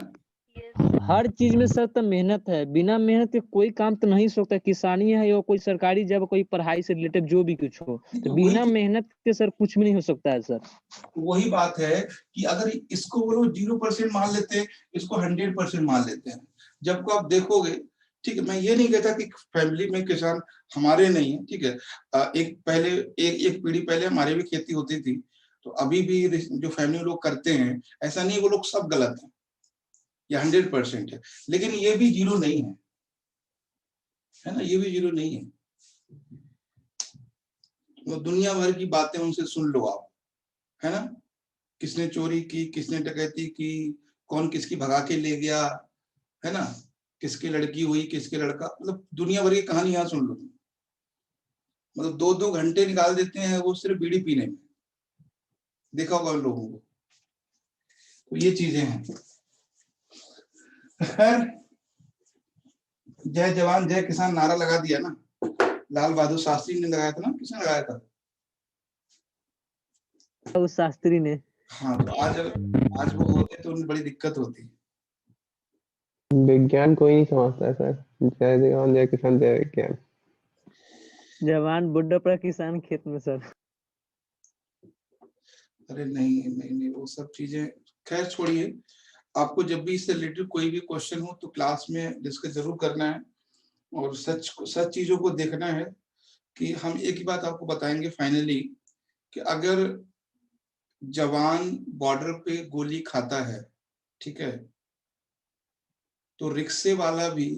Speaker 3: हर चीज में सर तो मेहनत है, बिना मेहनत के कोई काम तो नहीं हो सकता। किसानी है या कोई सरकारी जब कोई पढ़ाई से रिलेटेड जो भी कुछ हो, तो बिना मेहनत के सर कुछ भी नहीं हो सकता है सर।
Speaker 1: वही बात है कि अगर इसको वो लोग 0% मान लेते हैं, इसको 100% मान लेते हैं। जब को आप देखोगे, ठीक है, मैं ये नहीं कहता कि फैमिली में किसान हमारे नहीं है, ठीक है, एक पहले एक पीढ़ी पहले हमारे भी खेती होती थी, तो अभी भी जो फैमिली लोग करते हैं, ऐसा नहीं वो लोग सब गलत है या 100% है, लेकिन ये भी 0 नहीं है ना? ये भी 0 नहीं है। वो दुनिया भर की बातें उनसे सुन लो आप, है ना? किसने चोरी की, किसने डकैती की, कौन किसकी भगा के ले गया, है ना? किसकी लड़की हुई, किसके लड़का, मतलब दुनिया भर की कहानी यहाँ सुन लो। मतलब 2-2 घंटे निकाल देते हैं वो सिर्फ बीड़ी पीने में, देखा होगा उन लोगों को। तो ये चीजें हैं। खैर, जय जवान जय किसान नारा लगा दिया ना, लाल बहादुर शास्त्री ने लगाया था ना, किसने लगाया था?
Speaker 3: उस शास्त्री ने।
Speaker 1: हाँ, तो आज वो होते तो उन्हें बड़ी दिक्कत होती।
Speaker 4: विज्ञान कोई नहीं समझता है सर। जय जवान जय किसान जय विज्ञान।
Speaker 3: जवान बुढ़ा पड़ा किसान खेत में सर।
Speaker 1: अरे नहीं नहीं नहीं, वो सब चीजें खैर छोड़िए। आपको जब भी इससे रिलेटेड कोई भी क्वेश्चन हो तो क्लास में डिस्कस जरूर करना है, और सच चीजों को देखना है। कि हम एक ही बात आपको बताएंगे फाइनली, कि अगर जवान बॉर्डर पे गोली खाता है, ठीक है, तो रिक्शे वाला भी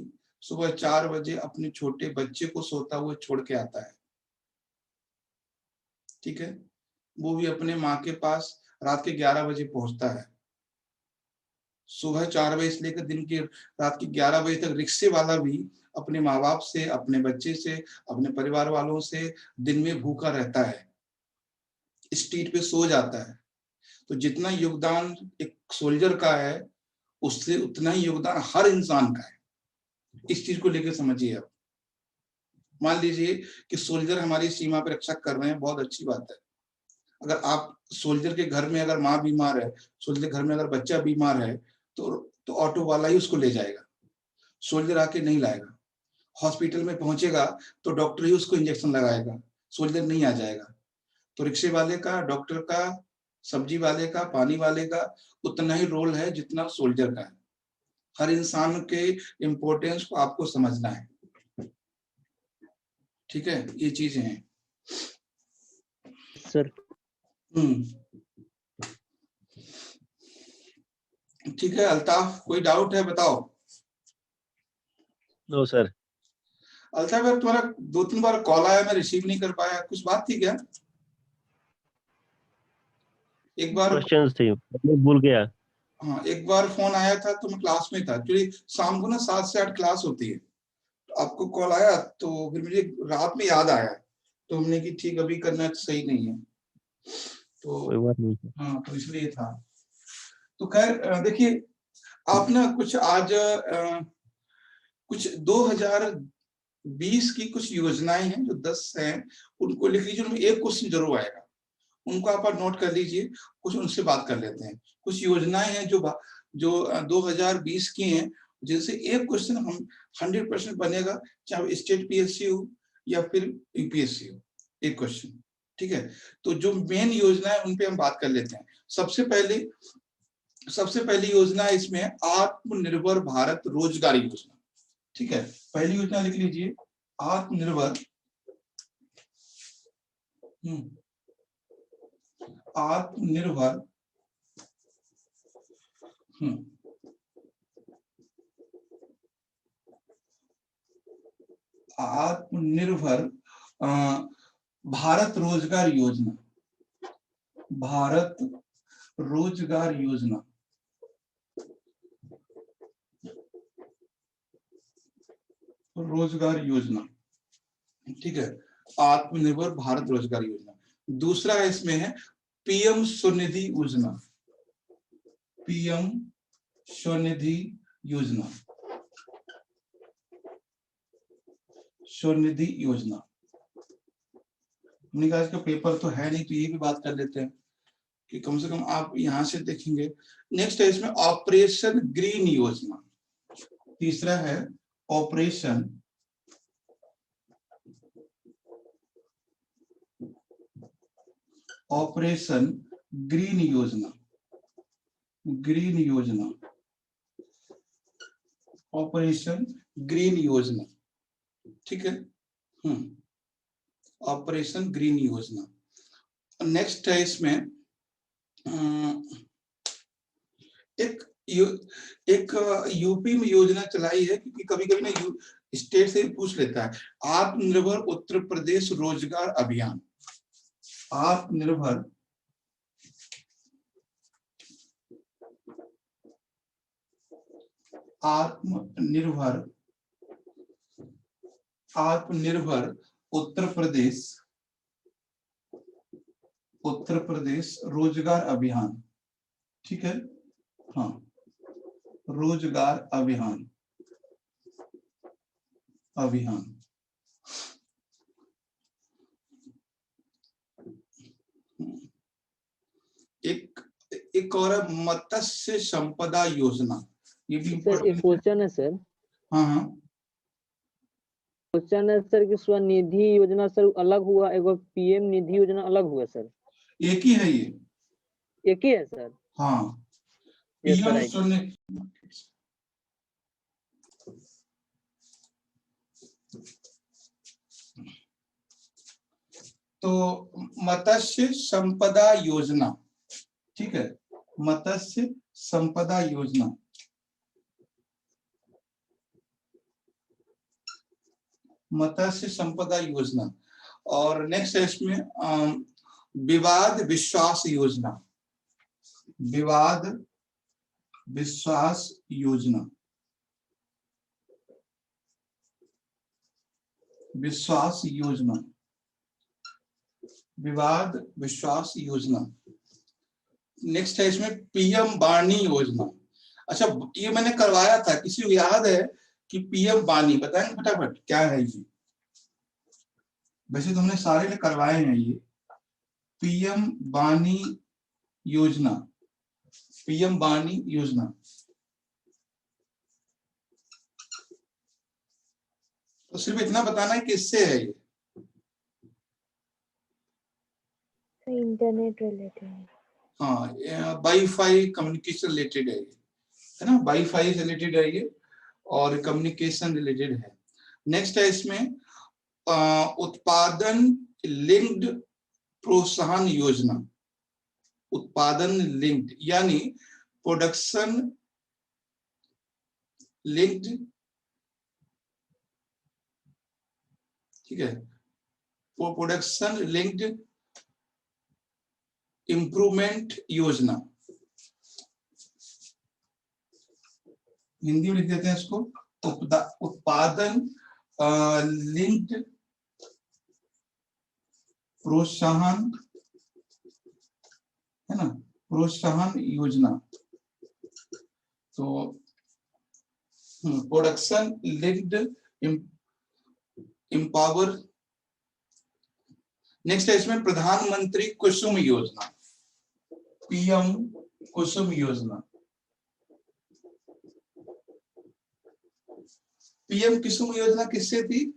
Speaker 1: सुबह 4 बजे अपने छोटे बच्चे को सोता हुआ छोड़ के आता है, ठीक है, वो भी अपने माँ के पास रात के 11 बजे पहुंचता है। सुबह 4 बजे से लेकर दिन के रात के 11 बजे तक रिक्शे वाला भी अपने माँ बाप से, अपने बच्चे से, अपने परिवार वालों से दिन में भूखा रहता है, स्ट्रीट पे सो जाता है। तो जितना योगदान एक सोल्जर का है, उससे उतना ही योगदान हर इंसान का है। इस चीज को लेकर समझिए आप। मान लीजिए कि सोल्जर हमारी सीमा पर रक्षा कर रहे हैं, बहुत अच्छी बात है। अगर आप सोल्जर के घर में अगर माँ बीमार है, सोल्जर के घर में अगर बच्चा बीमार है, तो ऑटो वाला ही उसको ले जाएगा, सोल्जर आके नहीं लाएगा। हॉस्पिटल में पहुंचेगा तो डॉक्टर ही उसको इंजेक्शन लगाएगा, सोल्जर नहीं आ जाएगा। तो रिक्शे वाले का, डॉक्टर का, सब्जी वाले का, पानी वाले का उतना ही रोल है जितना सोल्जर का है। हर इंसान के इम्पोर्टेंस को आपको समझना है, ठीक है, ये चीजें हैं
Speaker 3: सर।
Speaker 1: ठीक है। अल्ताफ, कोई डाउट है बताओ।
Speaker 5: No sir.
Speaker 1: अल्ताफ यार, तुम्हारा 2-3 बार कॉल आया, मैं रिसीव नहीं कर पाया, कुछ बात थी क्या? एक बार
Speaker 5: क्वेश्चंस थी, मैं भूल गया।
Speaker 1: हाँ, एक बार फोन आया था तो मैं क्लास में था, एक्चुअली शाम को ना 7 से 8 क्लास होती है, तो आपको कॉल आया तो फिर मुझे रात में याद आया, तो हमने कि ठीक अभी करना तो सही नहीं है, तो
Speaker 5: कोई बात नहीं।
Speaker 1: हाँ, तो इसलिए था। तो खैर देखिए, आप ना कुछ आज कुछ 2020 की कुछ योजनाएं हैं जो 10 हैं, उनको लिख लीजिए, उनमें एक क्वेश्चन जरूर आएगा, उनको आप नोट कर लीजिए, कुछ उनसे बात कर लेते हैं। कुछ योजनाएं हैं जो 2020 की हैं, जिनसे एक क्वेश्चन हम 100% बनेगा, चाहे स्टेट पीएससी हो या फिर यूपीएससी हो, एक क्वेश्चन, ठीक है। तो जो मेन योजना है उन पे हम बात कर लेते हैं। सबसे पहली योजना इसमें है आत्मनिर्भर भारत रोजगार योजना, ठीक है। पहली योजना लिख लीजिए, आत्मनिर्भर आत्मनिर्भर आत्मनिर्भर भारत रोजगार योजना, भारत रोजगार योजना, रोजगार योजना, ठीक है, आत्मनिर्भर भारत रोजगार योजना। दूसरा इसमें है पीएम स्वनिधि योजना, पीएम स्वनिधि योजना, स्वनिधि योजना। हमने कहा इसका पेपर तो है नहीं, तो ये भी बात कर लेते हैं कि कम से कम आप यहां से देखेंगे। नेक्स्ट है इसमें ऑपरेशन ग्रीन योजना। तीसरा है ऑपरेशन ग्रीन योजना, ग्रीन योजना, ऑपरेशन ग्रीन योजना। ठीक है, ऑपरेशन ग्रीन योजना। नेक्स्ट है इसमें एक यूपी में योजना चलाई है, क्योंकि कभी कभी ना स्टेट से पूछ लेता है, आत्मनिर्भर उत्तर प्रदेश रोजगार अभियान। आत्मनिर्भर उत्तर प्रदेश रोजगार अभियान। ठीक है, हाँ, रोजगार अभियान। एक और मत्स्य संपदा योजना, ये भी
Speaker 3: सर एक क्वेश्चन है सर।
Speaker 1: हाँ,
Speaker 3: क्वेश्चन है सर कि स्वनिधि योजना सर अलग हुआ, एक पीएम निधि योजना अलग हुआ सर?
Speaker 1: एक ही है ये,
Speaker 3: एक ही है सर?
Speaker 1: हाँ, पीएम स्वनिधि। तो मत्स्य संपदा योजना, ठीक है, मत्स्य संपदा योजना। मत्स्य संपदा योजना। और नेक्स्ट है इसमें विवाद विश्वास योजना। विवाद विश्वास योजना, विश्वास योजना, विवाद विश्वास योजना। नेक्स्ट है इसमें पीएम वाणी योजना। अच्छा, ये मैंने करवाया था, किसी को याद है कि पीएम वाणी बताएंगे फटाफट क्या है ये? वैसे तो हमने सारे ने करवाए हैं ये। पीएम वाणी योजना, पीएम वाणी योजना। तो सिर्फ इतना बताना है किससे है ये?
Speaker 2: Internet related.
Speaker 1: हाँ, वाईफाई कम्युनिकेशन रिलेटेड है ये, है ना, वाईफाई से रिलेटेड है ये और कम्युनिकेशन रिलेटेड है। नेक्स्ट है इसमें उत्पादन लिंक्ड प्रोत्साहन योजना। उत्पादन लिंक्ड यानी प्रोडक्शन लिंक्ड, ठीक है, प्रोडक्शन लिंक्ड इंप्रूवमेंट योजना। हिंदी में लिख देते हैं इसको, उत्पादन लिंक्ड प्रोत्साहन, है ना, प्रोत्साहन योजना। तो प्रोडक्शन लिंक्ड एम्पावर। नेक्स्ट है इसमें प्रधानमंत्री कुसुम योजना, पीएम कुसुम योजना। पीएम कुसुम योजना किससे थी?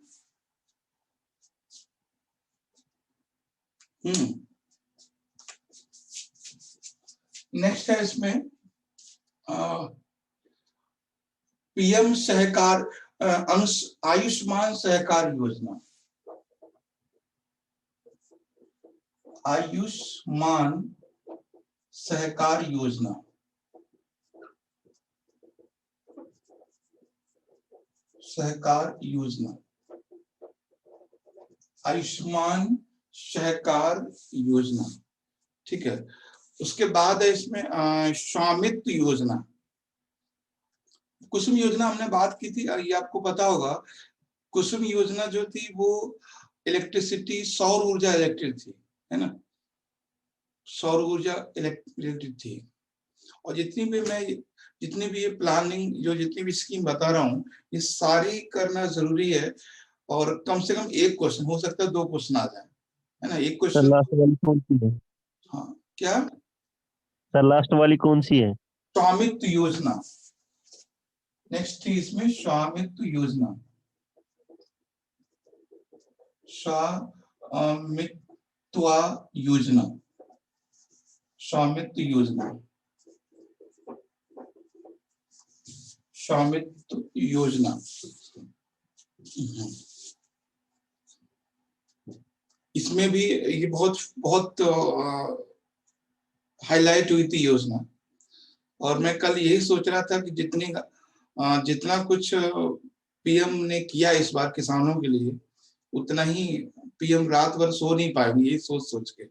Speaker 1: नेक्स्ट है इसमें पीएम सहकार आयुष्मान सहकार योजना। आयुष्मान सहकार योजना, सहकार योजना, आयुष्मान सहकार योजना। ठीक है, उसके बाद है इसमें स्वामित्व योजना। कुसुम योजना हमने बात की थी, ये आपको पता होगा। कुसुम योजना जो थी वो इलेक्ट्रिसिटी, सौर ऊर्जा इलेक्ट्रिक थी, है ना, सौर ऊर्जा इलेक्ट्रिक थी। और जितनी भी ये प्लानिंग, जो जितनी भी स्कीम बता रहा हूँ, ये सारी करना जरूरी है। और कम से कम एक क्वेश्चन, हो सकता है 2 क्वेश्चन आ जाए, है ना, एक
Speaker 5: सर
Speaker 1: क्वेश्चन।
Speaker 5: लास्ट वाली कौन सी है?
Speaker 1: हाँ, क्या?
Speaker 5: सर लास्ट वाली कौन सी है?
Speaker 1: स्वामित्व योजना, नेक्स्ट थी इसमें स्वामित्व योजना। स्वामित्व योजना, स्वामित्व योजना, स्वामित्व योजना। इसमें भी ये बहुत बहुत हाईलाइट हुई थी योजना। और मैं कल यही सोच रहा था कि जितना कुछ पीएम ने किया इस बार किसानों के लिए, उतना ही पीएम रात भर सो नहीं पाएंगे, ये सोच के।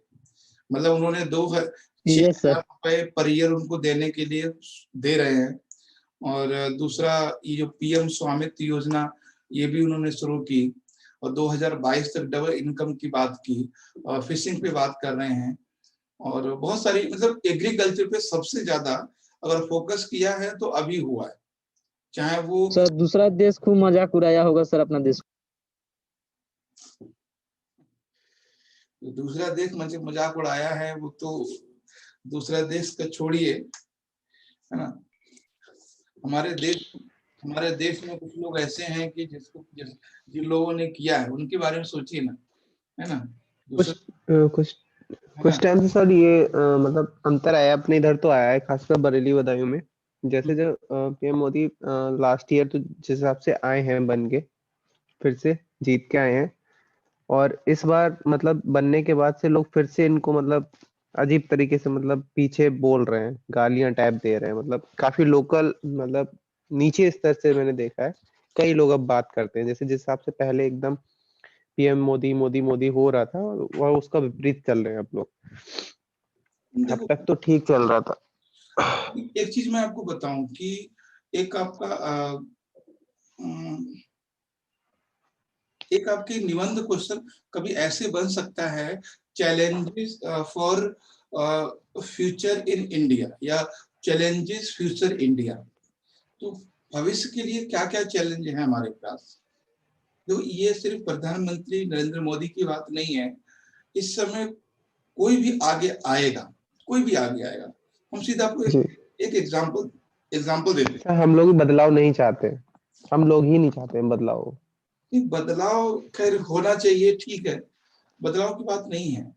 Speaker 1: मतलब उन्होंने 6,000 रुपए पर ईयर उनको देने के लिए दे रहे हैं। और दूसरा ये जो पीएम स्वामित्व योजना, ये भी उन्होंने शुरू की। और 2022 तक डबल इनकम की बात की, फिशिंग पे बात कर रहे हैं। और बहुत सारी, मतलब एग्रीकल्चर पे सबसे ज्यादा अगर फोकस किया है तो अभी हुआ है। चाहे वो
Speaker 3: सर दूसरा देश खूब मजाक उड़ाया होगा सर अपना देश।
Speaker 1: दूसरा देश मजाक उड़ाया है, वो तो दूसरा देश का छोड़िए, है ना। हमारे देश में कुछ लोग ऐसे हैं कि जिन लोगों ने किया है उनके बारे में सोचिए ना, है ना।
Speaker 4: कुछ टाइम से सर ये मतलब अंतर आया अपने इधर, तो आया है खासकर बरेली बदायूं में। जैसे जब पीएम मोदी लास्ट ईयर तो जिस हिसाब से आए हैं बन के, फिर से जीत के आए हैं, और इस बार मतलब बनने के बाद से लोग फिर से इनको मतलब अजीब तरीके से मतलब पीछे बोल रहे हैं, गालियां टाइप दे रहे हैं। मतलब काफी लोकल, मतलब नीचे स्तर से मैंने देखा है कई लोग अब बात करते हैं, जैसे जिस हिसाब से पहले एकदम पीएम मोदी मोदी मोदी हो रहा था, वह उसका विपरीत चल रहे हैं अब लोग। अब तक तो ठीक चल रहा था।
Speaker 1: एक चीज मैं आपको बताऊं कि एक आपकी निबंध क्वेश्चन कभी ऐसे बन सकता है, challenges for future in India, या चैलेंजेस फ्यूचर इंडिया। तो भविष्य के लिए क्या क्या चैलेंज है हमारे पास। तो ये सिर्फ प्रधानमंत्री नरेंद्र मोदी की बात नहीं है। इस समय कोई भी आगे आएगा, कोई भी आगे आएगा। हम सीधा आपको एक एग्जाम्पल देते हैं।
Speaker 4: हम लोग बदलाव नहीं चाहते, हम लोग ही नहीं चाहते बदलाव।
Speaker 1: बदलाव खैर होना चाहिए, ठीक है, बदलाव की बात नहीं है।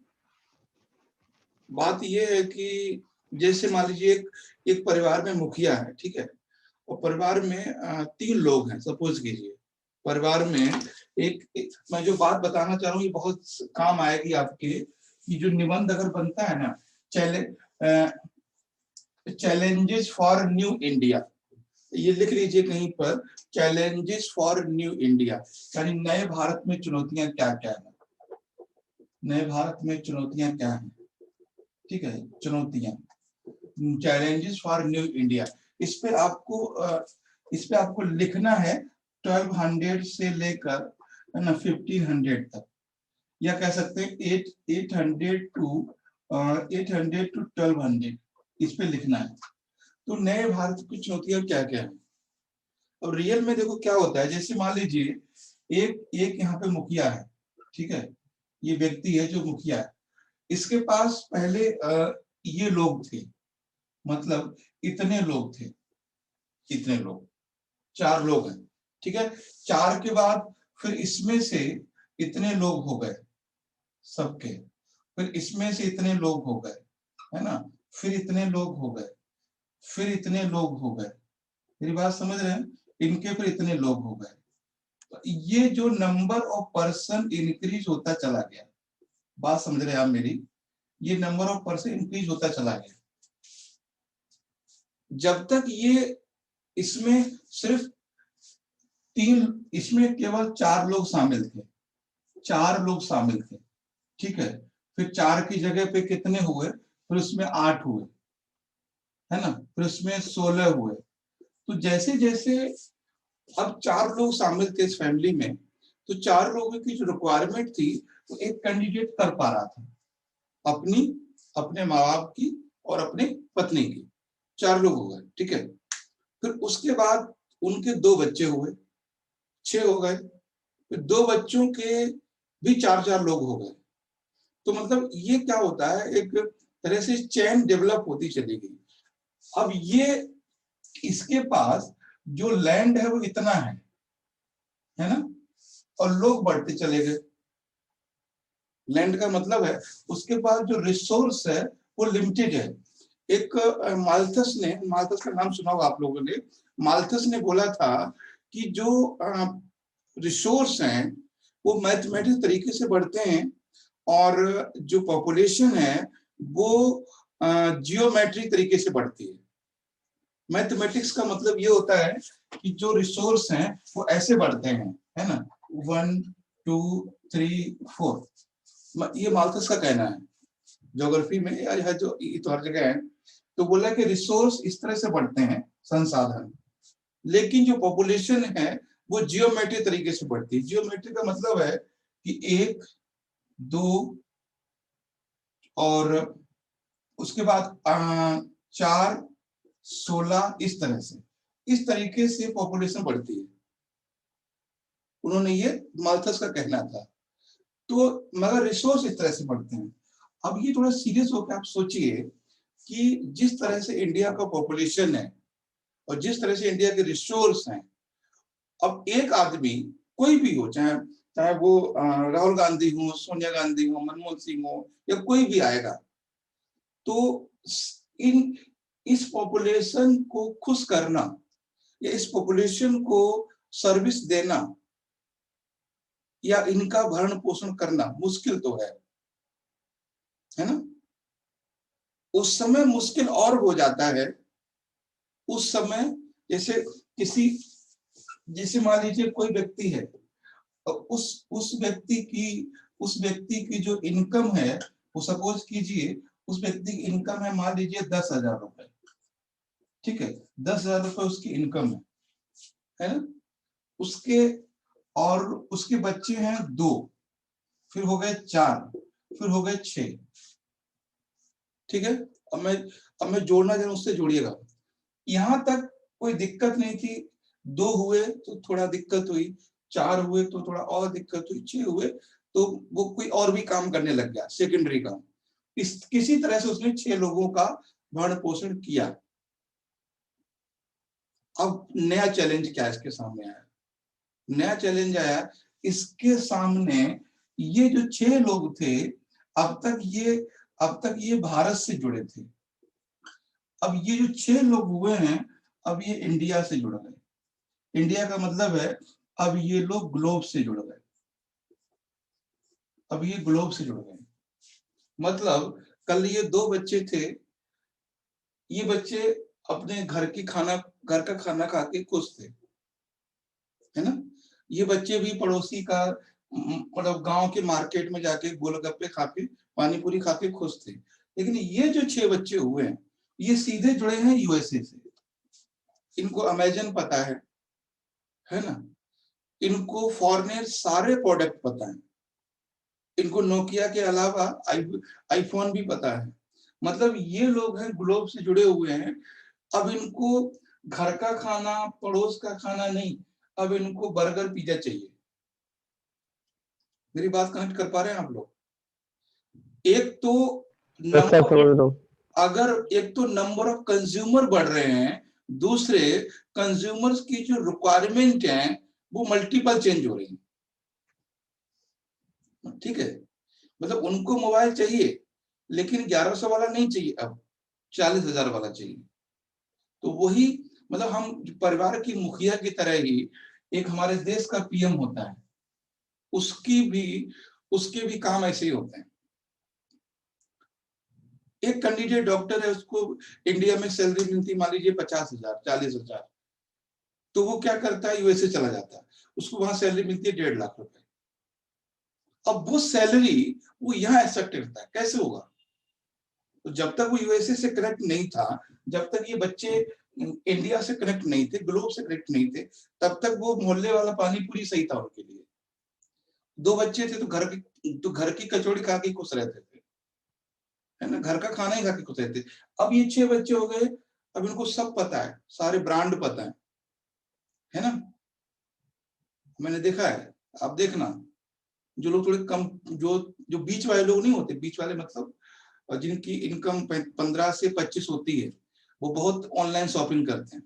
Speaker 1: बात यह है कि जैसे मान लीजिए एक परिवार में मुखिया है, ठीक है, और परिवार में 3 लोग हैं, सपोज कीजिए। परिवार में मैं जो बात बताना चाह रहा हूँ ये बहुत काम आएगी आपके, कि जो निबंध अगर बनता है ना, चैलेंजेस फॉर न्यू इंडिया, ये लिख लीजिए कहीं पर, चैलेंजेस फॉर न्यू इंडिया, यानी नए भारत में चुनौतियां क्या क्या है, नए भारत में चुनौतियां क्या है, ठीक है, चुनौतियां, चैलेंजेस फॉर न्यू इंडिया। इस पे आपको लिखना है 1200 से लेकर 1500 तक, या कह सकते हैं 800 टू 1200, इस पे लिखना है। तो नए भारत की चुनौतियां क्या क्या है। अब रियल में देखो क्या होता है, जैसे मान लीजिए एक यहाँ पे मुखिया है, ठीक है, ये व्यक्ति है जो मुखिया है, इसके पास पहले ये लोग थे, मतलब इतने लोग थे, 4 लोग हैं, ठीक है। 4 के बाद फिर इसमें से इतने लोग हो गए सबके, फिर इसमें से इतने लोग हो गए, है ना, फिर इतने लोग हो गए, फिर इतने लोग हो गए। मेरी बात समझ रहे हैं, इनके फिर इतने लोग हो गए। तो ये जो नंबर ऑफ पर्सन इंक्रीज होता चला गया, बात समझ रहे हैं आप मेरी, ये नंबर ऑफ पर्सन इंक्रीज होता चला गया। जब तक ये इसमें सिर्फ इसमें केवल 4 लोग शामिल थे, 4 लोग शामिल थे, ठीक है। फिर 4 की जगह पे कितने हुए, फिर उसमें 8 हुए, है ना, फिर उसमें 16 हुए। तो जैसे जैसे अब 4 लोग शामिल थे इस फैमिली में, तो 4 लोगों की जो रिक्वायरमेंट थी वो एक कैंडिडेट कर पा रहा था, अपने माँ बाप की और अपने पत्नी की। 4 लोग हो गए, ठीक है। फिर उसके बाद उनके 2 बच्चे हुए, 6 हो गए। फिर 2 बच्चों के भी 4-4 लोग हो गए। तो मतलब ये क्या होता है, एक तरह से चेन डेवलप होती चली गई। अब ये इसके पास जो लैंड है वो इतना है ना, और लोग बढ़ते चले गए। लैंड का मतलब है उसके पास जो रिसोर्स है वो लिमिटेड है। एक माल्थस का नाम सुना होगा आप लोगों ने। माल्थस ने बोला था कि जो रिसोर्स हैं वो मैथमेटिक्स तरीके से बढ़ते हैं, और जो पॉपुलेशन है वो जियोमेट्रिक तरीके से बढ़ती है। मैथमेटिक्स का मतलब ये होता है कि जो रिसोर्स हैं वो ऐसे बढ़ते हैं, है ना, 1 2 3 4। ये माल्थस का कहना है। ज्योग्राफी में या जो तो हर जगह है, तो बोला कि रिसोर्स इस तरह से बढ़ते हैं, संसाधन, लेकिन जो पॉपुलेशन है वो जियोमेट्रिक तरीके से बढ़ती है। जियोमेट्रिक का मतलब है कि 1 2 और उसके बाद 4 16, इस तरह से, इस तरीके से पॉपुलेशन बढ़ती है। उन्होंने ये माल्थस का कहना था। तो मगर रिसोर्स इस तरह से बढ़ते हैं। अब ये थोड़ा सीरियस होकर आप सोचिए कि जिस तरह से इंडिया का पॉपुलेशन है और जिस तरह से इंडिया के रिसोर्स हैं, अब एक आदमी कोई भी हो, चाहे चाहे वो राहुल गांधी हो, सोनिया गांधी हो, मनमोहन सिंह हो, या कोई भी आएगा, तो इन इस पॉपुलेशन को खुश करना या इस पॉपुलेशन को सर्विस देना या इनका भरण पोषण करना मुश्किल तो है ना। उस समय मुश्किल और हो जाता है। उस समय जैसे मान लीजिए कोई व्यक्ति है, उस व्यक्ति की जो इनकम है, वो सपोज कीजिए उस व्यक्ति की इनकम है मान लीजिए 10,000 रुपए, ठीक है, 10,000 रुपए उसकी इनकम है ना। उसके बच्चे हैं 2, फिर हो गए 4, फिर हो गए 6, ठीक है। अब मैं जोड़ना चाहूँ, उससे जोड़िएगा। यहां तक कोई दिक्कत नहीं थी। 2 हुए तो थोड़ा दिक्कत हुई, 4 हुए तो थोड़ा और दिक्कत हुई, 6 हुए तो वो कोई और भी काम करने लग गया, सेकेंडरी काम। किसी तरह से उसने 6 लोगों का भरण पोषण किया। अब नया चैलेंज क्या इसके सामने आया? नया चैलेंज आया इसके सामने, ये जो 6 लोग थे, अब तक ये भारत से जुड़े थे। अब ये जो 6 लोग हुए हैं, अब ये इंडिया से जुड़ गए। इंडिया का मतलब है अब ये लोग ग्लोब से जुड़ गए। अब ये ग्लोब से जुड़ गए, मतलब कल ये 2 बच्चे थे, ये बच्चे अपने घर का खाना खा के खुश थे, है ना। ये बच्चे भी पड़ोसी का मतलब गांव के मार्केट में जाके गोलगप्पे खा के, पानी पूरी खा के खुश थे। लेकिन ये जो 6 बच्चे हुए हैं, ये सीधे जुड़े हैं यूएसए से। इनको अमेजन पता है ना। इनको फॉरेनर सारे प्रोडक्ट पता है। इनको नोकिया के अलावा आईफोन भी पता है। मतलब ये लोग हैं, ग्लोब से जुड़े हुए हैं। अब इनको घर का खाना, पड़ोस का खाना नहीं, अब इनको बर्गर पिज्जा चाहिए। मेरी बात कनेक्ट कर पा रहे हैं आप लोग? एक तो नंबर ऑफ कंज्यूमर बढ़ रहे हैं, दूसरे कंज्यूमर्स की जो रिक्वायरमेंट है वो मल्टीपल चेंज हो रही है, ठीक है। मतलब उनको मोबाइल चाहिए, लेकिन 1100 वाला नहीं चाहिए, अब 40,000 वाला चाहिए। तो वही मतलब हम परिवार की मुखिया की तरह ही एक हमारे देश का पीएम होता है, उसके भी काम ऐसे ही होते हैं। एक कैंडिडेट डॉक्टर है, उसको इंडिया में सैलरी मिलती मान लीजिए 50,000 40,000, तो वो क्या करता है, यूएसए चला जाता है, उसको वहां सैलरी मिलती है 1.5 लाख रुपए। अब वो सैलरी वो यहाँ एक्सेप्ट करता है, कैसे होगा? तो जब तक वो यूएसए से कनेक्ट नहीं था, जब तक ये बच्चे इंडिया से कनेक्ट नहीं थे, ग्लोब से कनेक्ट नहीं थे, तब तक वो मोहल्ले वाला पानी पूरी सही था उनके लिए। 2 बच्चे थे तो घर की कचौड़ी खा के खुश रहते थे, है ना, घर का खाना ही खा के खुश रहते। अब ये 6 बच्चे हो गए, अब इनको सब पता है, सारे ब्रांड पता है ना। मैंने देखा है, आप देखना, जो लोग थोड़े कम, जो बीच वाले लोग नहीं होते, बीच वाले मतलब जिनकी इनकम 15 से 25 होती है, वो बहुत ऑनलाइन शॉपिंग करते हैं।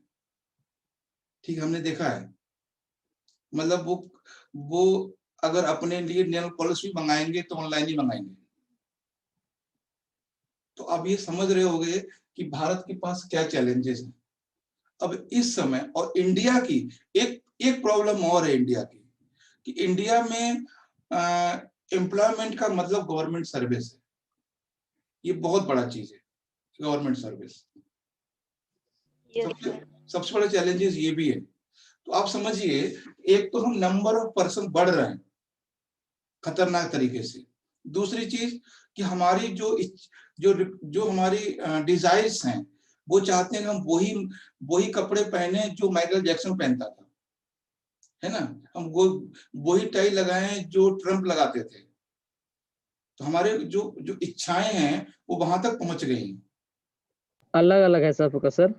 Speaker 1: ठीक है, हमने देखा है, मतलब वो अगर अपने लिए नेल पॉलिश भी मंगाएंगे तो ऑनलाइन ही मंगाएंगे। तो अब ये समझ रहे होंगे कि भारत के पास क्या चैलेंजेस हैं अब इस समय। और इंडिया की एक प्रॉब्लम और है इंडिया की, कि इंडिया में एम्प्लॉयमेंट का मतलब गवर्नमेंट सर्विस है। ये बहुत बड़ा चीज है, गवर्नमेंट सर्विस। सबसे बड़ा चैलेंजेस ये भी है। तो आप समझिए, एक तो हम नंबर ऑफ पर्सन बढ़ रहे हैं खतरनाक तरीके से। दूसरी चीज कि हमारी जो हमारी डिजायर्स हैं, वो चाहते हैं कि हम वही कपड़े पहने जो माइकल जैक्सन पहनता था, है ना। हम वही टाई लगाएं जो ट्रम्प लगाते थे। तो हमारे जो इच्छाएं हैं वो वहां तक पहुंच गई हैं।
Speaker 3: अलग अलग है सबका सर,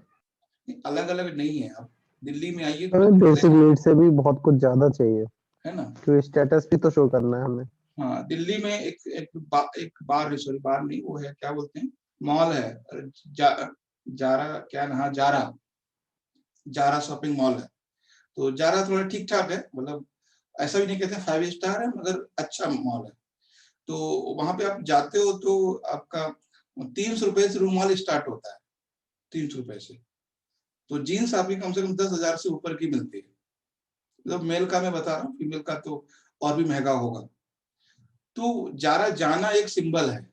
Speaker 1: अलग अलग नहीं है। आप दिल्ली में आइए
Speaker 4: हमें बेसिक नीड से भी बहुत कुछ ज्यादा चाहिए,
Speaker 1: है ना,
Speaker 4: क्योंकि स्टेटस भी तो शो करना है हमें।
Speaker 1: हाँ, दिल्ली में एक बार, सॉरी बार नहीं, वो है क्या बोलते हैं, मॉल है, जारा क्या ना, जारा शॉपिंग मॉल है। तो जारा थोड़ा ठीक ठाक है, मतलब ऐसा भी नहीं कहते 5 स्टार है, मगर अच्छा मॉल है। तो वहां पे आप जाते हो तो आपका 300 रुपए से रुमाल स्टार्ट होता है, 300 रुपए से। तो जीन्स आपकी कम से कम 10,000 से ऊपर की मिलती है। मतलब मेल का मैं बता रहा हूँ, फीमेल का तो और भी महंगा होगा। तो जारा जाना एक सिंबल है।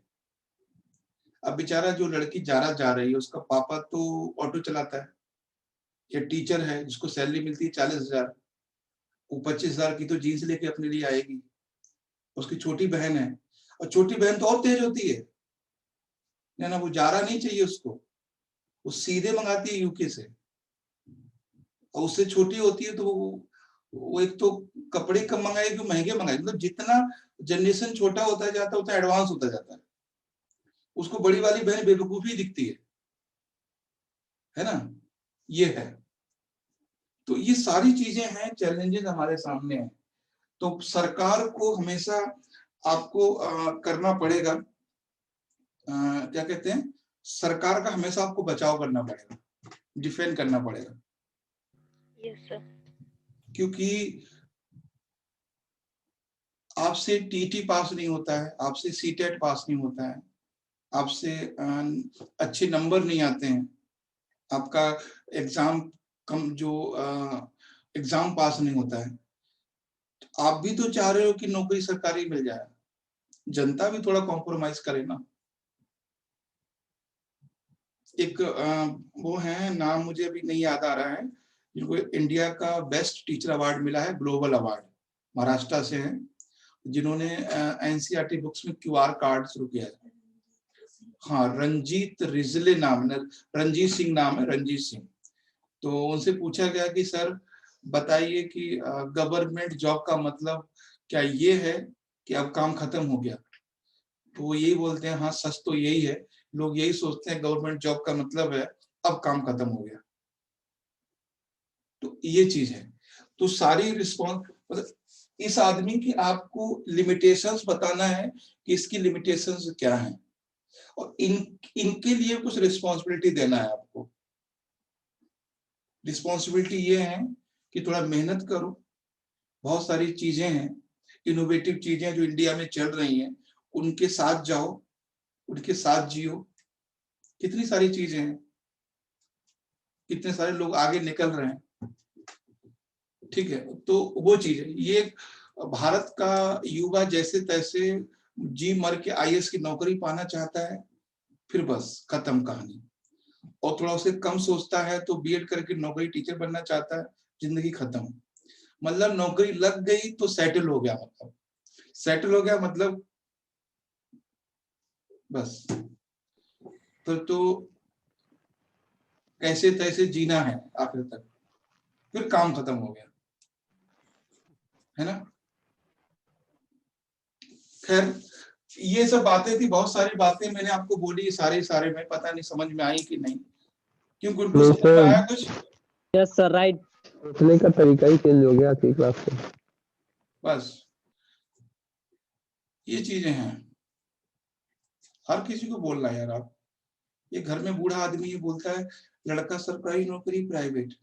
Speaker 1: अब बेचारा जो लड़की जारा जा रही है, उसका पापा तो ऑटो चलाता है, या टीचर है जिसको सैलरी मिलती है 40,000, वो 25,000 की तो जीन्स लेके अपने लिए आएगी। उसकी छोटी बहन है, और छोटी बहन तो और तेज होती है ना, वो जारा नहीं चाहिए उसको, वो सीधे मंगाती है यूके से। और उससे छोटी होती है तो वो एक तो कपड़े कम मंगाएगी, महंगे मंगाएगी। मतलब जितना जनरेशन छोटा होता जाता है उतना एडवांस होता जाता है। उसको बड़ी वाली बहन बेवकूफी दिखती है ना, ये है। तो ये सारी चीजें हैं, चैलेंजेस हमारे सामने हैं। तो सरकार को हमेशा आपको करना पड़ेगा, क्या कहते हैं, सरकार का हमेशा आपको बचाव करना पड़ेगा, डिफेंड करना पड़ेगा।
Speaker 2: Yes sir.
Speaker 1: क्योंकि आपसे टीटी पास नहीं होता है, आपसे सीटेट पास नहीं होता है, आपसे अच्छे नंबर नहीं आते हैं, आपका एग्जाम एग्जाम पास नहीं होता है। तो आप भी तो चाह रहे हो कि नौकरी सरकारी मिल जाए, जनता भी थोड़ा कॉम्प्रोमाइज करे ना। एक वो है, नाम मुझे अभी नहीं याद आ रहा है, जिनको इंडिया का बेस्ट टीचर अवार्ड मिला है, ग्लोबल अवार्ड, महाराष्ट्र से हैं, जिन्होंने एनसीईआरटी बुक्स में क्यूआर कार्ड शुरू किया है। हाँ, रंजीत रिजले नाम है, रंजीत सिंह नाम है, रंजीत सिंह। तो उनसे पूछा गया कि सर बताइए कि गवर्नमेंट जॉब का मतलब क्या ये है कि अब काम खत्म हो गया। तो वो यही बोलते हैं, हाँ सच तो यही है, लोग यही सोचते हैं गवर्नमेंट जॉब का मतलब है अब काम खत्म हो गया। तो ये चीज है। तो सारी रिस्पॉन्स, मतलब इस आदमी की आपको लिमिटेशंस बताना है कि इसकी लिमिटेशंस क्या हैं, और इनके लिए कुछ रिस्पॉन्सिबिलिटी देना है आपको। रिस्पॉन्सिबिलिटी ये है कि थोड़ा मेहनत करो, बहुत सारी चीजें हैं, इनोवेटिव चीजें जो इंडिया में चल रही हैं, उनके साथ जाओ, उनके साथ जियो। कितनी सारी चीजें हैं, कितने सारे लोग आगे निकल रहे हैं। ठीक है, तो वो चीज है। ये भारत का युवा जैसे तैसे जी मर के आईएएस की नौकरी पाना चाहता है, फिर बस खत्म कहानी। और थोड़ा उसे कम सोचता है तो बीएड करके नौकरी टीचर बनना चाहता है, जिंदगी खत्म। मतलब नौकरी लग गई तो सेटल हो गया, मतलब सेटल हो गया मतलब बस, तो कैसे तैसे जीना है आखिर तक, फिर काम खत्म हो गया, है ना। खैर, ये सब बातें थी, बहुत सारी बातें मैंने आपको बोली, सारे में पता नहीं समझ में आई कि नहीं। क्यों गुड्डू,
Speaker 4: नहीं
Speaker 1: समझ में आया
Speaker 4: सर,
Speaker 1: कुछ?
Speaker 3: Yes sir, right.
Speaker 4: सोचने का तरीका ही चेंज हो गया आज की क्लास से।
Speaker 1: बस ये चीजें हैं, हर किसी को बोलना है यार। आप ये घर में बूढ़ा आदमी ये बोलता है लड़का सरकारी नौकरी प्राइवेट,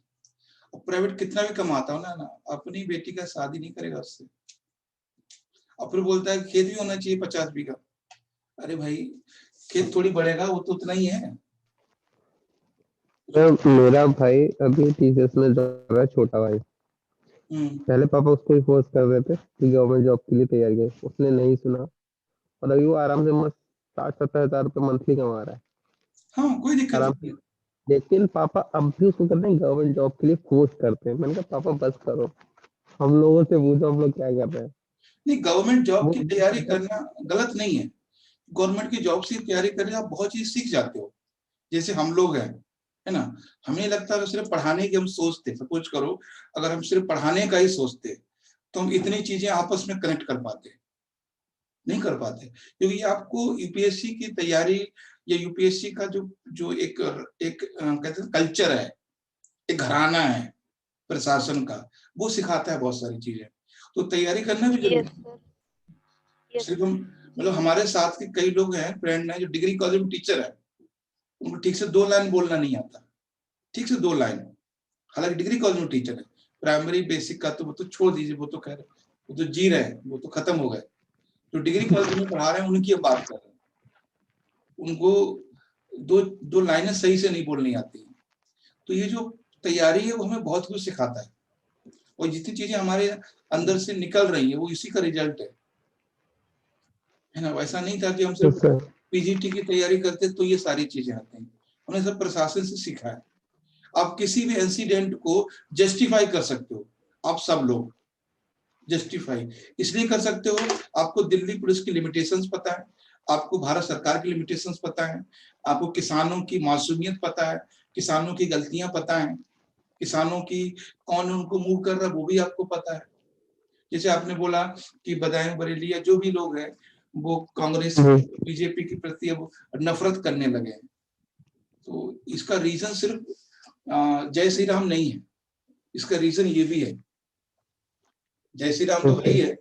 Speaker 1: और प्राइवेट कितना भी कमाता हो ना, अपनी बेटी का शादी नहीं करेगा उससे। और फिर बोलता है खेत भी होना चाहिए 50 बीघा। अरे भाई खेत थोड़ी बढ़ेगा, वो तो उतना ही है।
Speaker 4: मेरा भाई अभी टीसीएस में जॉब है, छोटा भाई। पहले पापा उसको ही फोर्स कर रहे थे कि गवर्नमेंट जॉब के लिए तैयारी करे, उसने नहीं सुना, और अभी वो आराम से मस्त 60-70 हजार रुपये मंथली कमा रहा है
Speaker 1: हाँ, कोई दिक्कत
Speaker 4: आराम
Speaker 1: नहीं
Speaker 4: से।
Speaker 1: है।
Speaker 4: लेकिन पापा अब भी उसको करते हैं, गवर्नमेंट जॉब के लिए फोर्स करते हैं। मैंने कहा पापा बस करो, हम लोगों से पूछो हम लोग क्या कर रहे हैं।
Speaker 1: नहीं, गवर्नमेंट जॉब
Speaker 4: वो
Speaker 1: की
Speaker 4: मुझे
Speaker 1: तैयारी
Speaker 4: कहता
Speaker 1: करना गलत नहीं है। गवर्नमेंट की जॉब की तैयारी करके आप बहुत चीज सीख जाते हो। जैसे हम लोग हैं, है ना, हमें लगता है सिर्फ पढ़ाने की हम सोचते, सपोज करो अगर हम सिर्फ पढ़ाने का ही सोचते तो हम इतनी चीजें आपस में कनेक्ट कर पाते, नहीं कर पाते। क्योंकि आपको यूपीएससी की तैयारी या यूपीएससी का जो जो एक कहते हैं कल्चर है, एक घराना है प्रशासन का, वो सिखाता है बहुत सारी चीजें। तो तैयारी करना भी जरूरी
Speaker 2: यस
Speaker 1: है।
Speaker 2: Sir, yes.
Speaker 1: सिर्फ हम मतलब हमारे साथ के कई लोग हैं, फ्रेंड हैं जो डिग्री कॉलेज में टीचर है, उनको ठीक से 2 लाइन बोलना नहीं आता, ठीक से 2 लाइन, हालांकि डिग्री कॉलेज में टीचर है। प्राइमरी बेसिक का तो वो तो छोड़ दीजिए, वो तो खैर वो तो जी रहे हैं, वो तो खत्म हो गए। जो डिग्री कॉलेज में पढ़ा रहे हैं उनकी हम बात कर रहे हैं, उनको दो दो लाइनें सही से नहीं बोलनी आती। तो ये जो तैयारी है वो हमें बहुत कुछ सिखाता है, और जितनी चीजें हमारे अंदर से निकल रही है वो इसी का रिजल्ट है ना। वैसा नहीं था कि हम
Speaker 4: है
Speaker 1: सिर्फ
Speaker 4: सर।
Speaker 1: पीजीटी की तैयारी करते तो ये सारी चीजें आती हैं, हमने सब प्रशासन से सीखा है। आप किसी भी इंसिडेंट को जस्टिफाई कर सकते हो, आप सब लोग जस्टिफाई इसलिए कर सकते हो, आपको दिल्ली पुलिस की लिमिटेशंस पता है, आपको भारत सरकार की लिमिटेशंस पता है, आपको किसानों की मासूमियत पता है, किसानों की गलतियां पता है, किसानों की कौन उनको मूव कर रहा है वो भी आपको पता है। जैसे आपने बोला कि बदायूं बरेली या जो भी लोग हैं वो कांग्रेस बीजेपी के प्रति अब नफरत करने लगे हैं, तो इसका रीजन सिर्फ जय श्री राम नहीं है, इसका रीजन ये भी है। जय श्री राम तो वही है,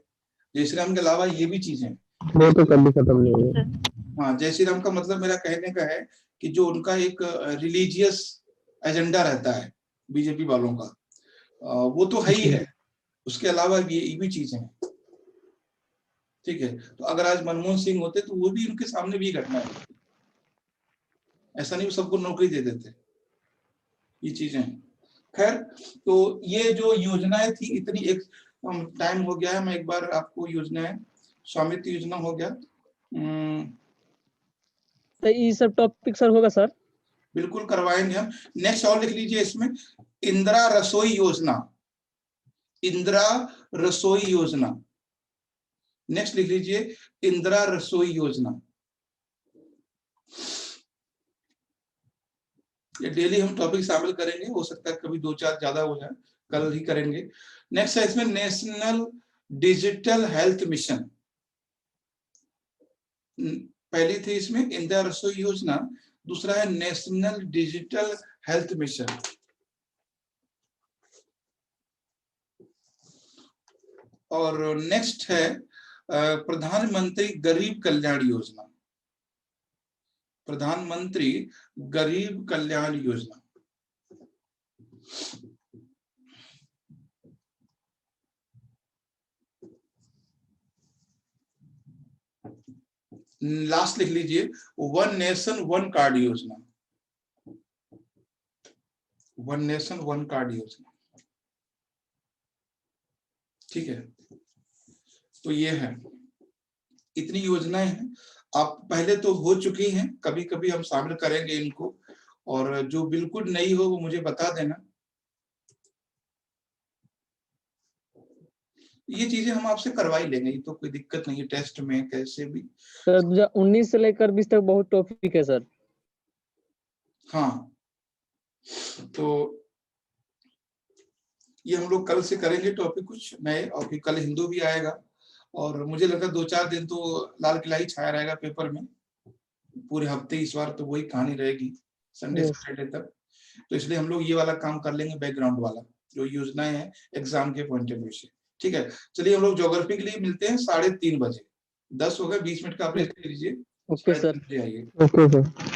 Speaker 1: जय श्री राम के अलावा ये भी चीजें हैं।
Speaker 4: वो तो कभी खत्म नहीं होगा।
Speaker 1: हाँ, जय श्री राम का मतलब मेरा कहने का है कि जो उनका एक रिलीजियस एजेंडा रहता है बीजेपी वालों का, वो तो है ही है, उसके अलावा ये भी चीजें हैं। ठीक है, तो अगर आज मनमोहन सिंह होते तो वो भी उनके सामने भी घटना है, ऐसा नहीं वो सबको नौकरी दे देते, ये चीजें हैं। खैर, तो ये जो योजनाएं थी इतनी, एक टाइम हो गया है, मैं एक बार आपको योजनाएं, स्वामित्व योजना हो गया,
Speaker 3: तो ये सब टॉपिक सर होगा सर?
Speaker 1: बिल्कुल करवाएंगे हम। नेक्स्ट और लिख लीजिए इसमें, इंदिरा रसोई योजना, इंदिरा रसोई योजना, नेक्स्ट लिख लीजिए इंदिरा रसोई योजना। ये डेली हम टॉपिक शामिल करेंगे, हो सकता है कभी 2-4 ज्यादा हो जाए, कल ही करेंगे। नेक्स्ट है इसमें नेशनल डिजिटल हेल्थ मिशन, पहली थी इसमें इंदिरा रसोई योजना, दूसरा है नेशनल डिजिटल हेल्थ मिशन। और नेक्स्ट है प्रधानमंत्री गरीब कल्याण योजना, प्रधानमंत्री गरीब कल्याण योजना। लास्ट लिख लीजिए वन नेशन वन कार्ड योजना, वन नेशन वन कार्ड योजना। ठीक है, तो ये है, इतनी योजनाएं हैं, आप पहले तो हो चुकी हैं, कभी कभी हम शामिल करेंगे इनको, और जो बिल्कुल नहीं हो वो मुझे बता देना। ये चीजें हम आपसे करवा ही लेंगे, ये तो कोई दिक्कत नहीं है, टेस्ट में कैसे भी।
Speaker 3: सर 2019 से लेकर 20 तक बहुत टॉपिक है सर।
Speaker 1: हाँ, तो ये हम लोग कल से करेंगे टॉपिक कुछ नए, और फिर कल हिंदू भी आएगा, और मुझे लगा 2-4 दिन तो लाल किला ही छाया रहेगा पेपर में, पूरे हफ्ते इस बार तो वही कहानी रहेगी, संडे से फ्राइडे तक। तो इसलिए हम लोग ये वाला काम कर लेंगे, बैकग्राउंड वाला जो योजनाएं हैं एग्जाम के पॉइंट ऑफ व्यू से। ठीक है, चलिए हम लोग ज्योग्राफी के लिए मिलते हैं 3:30 बजे। 10 हो गए, 20 मिनट का आप रेस्ट ले लीजिए,
Speaker 3: ओके सर।
Speaker 1: 3:30 बजे आइए।
Speaker 4: Okay sir.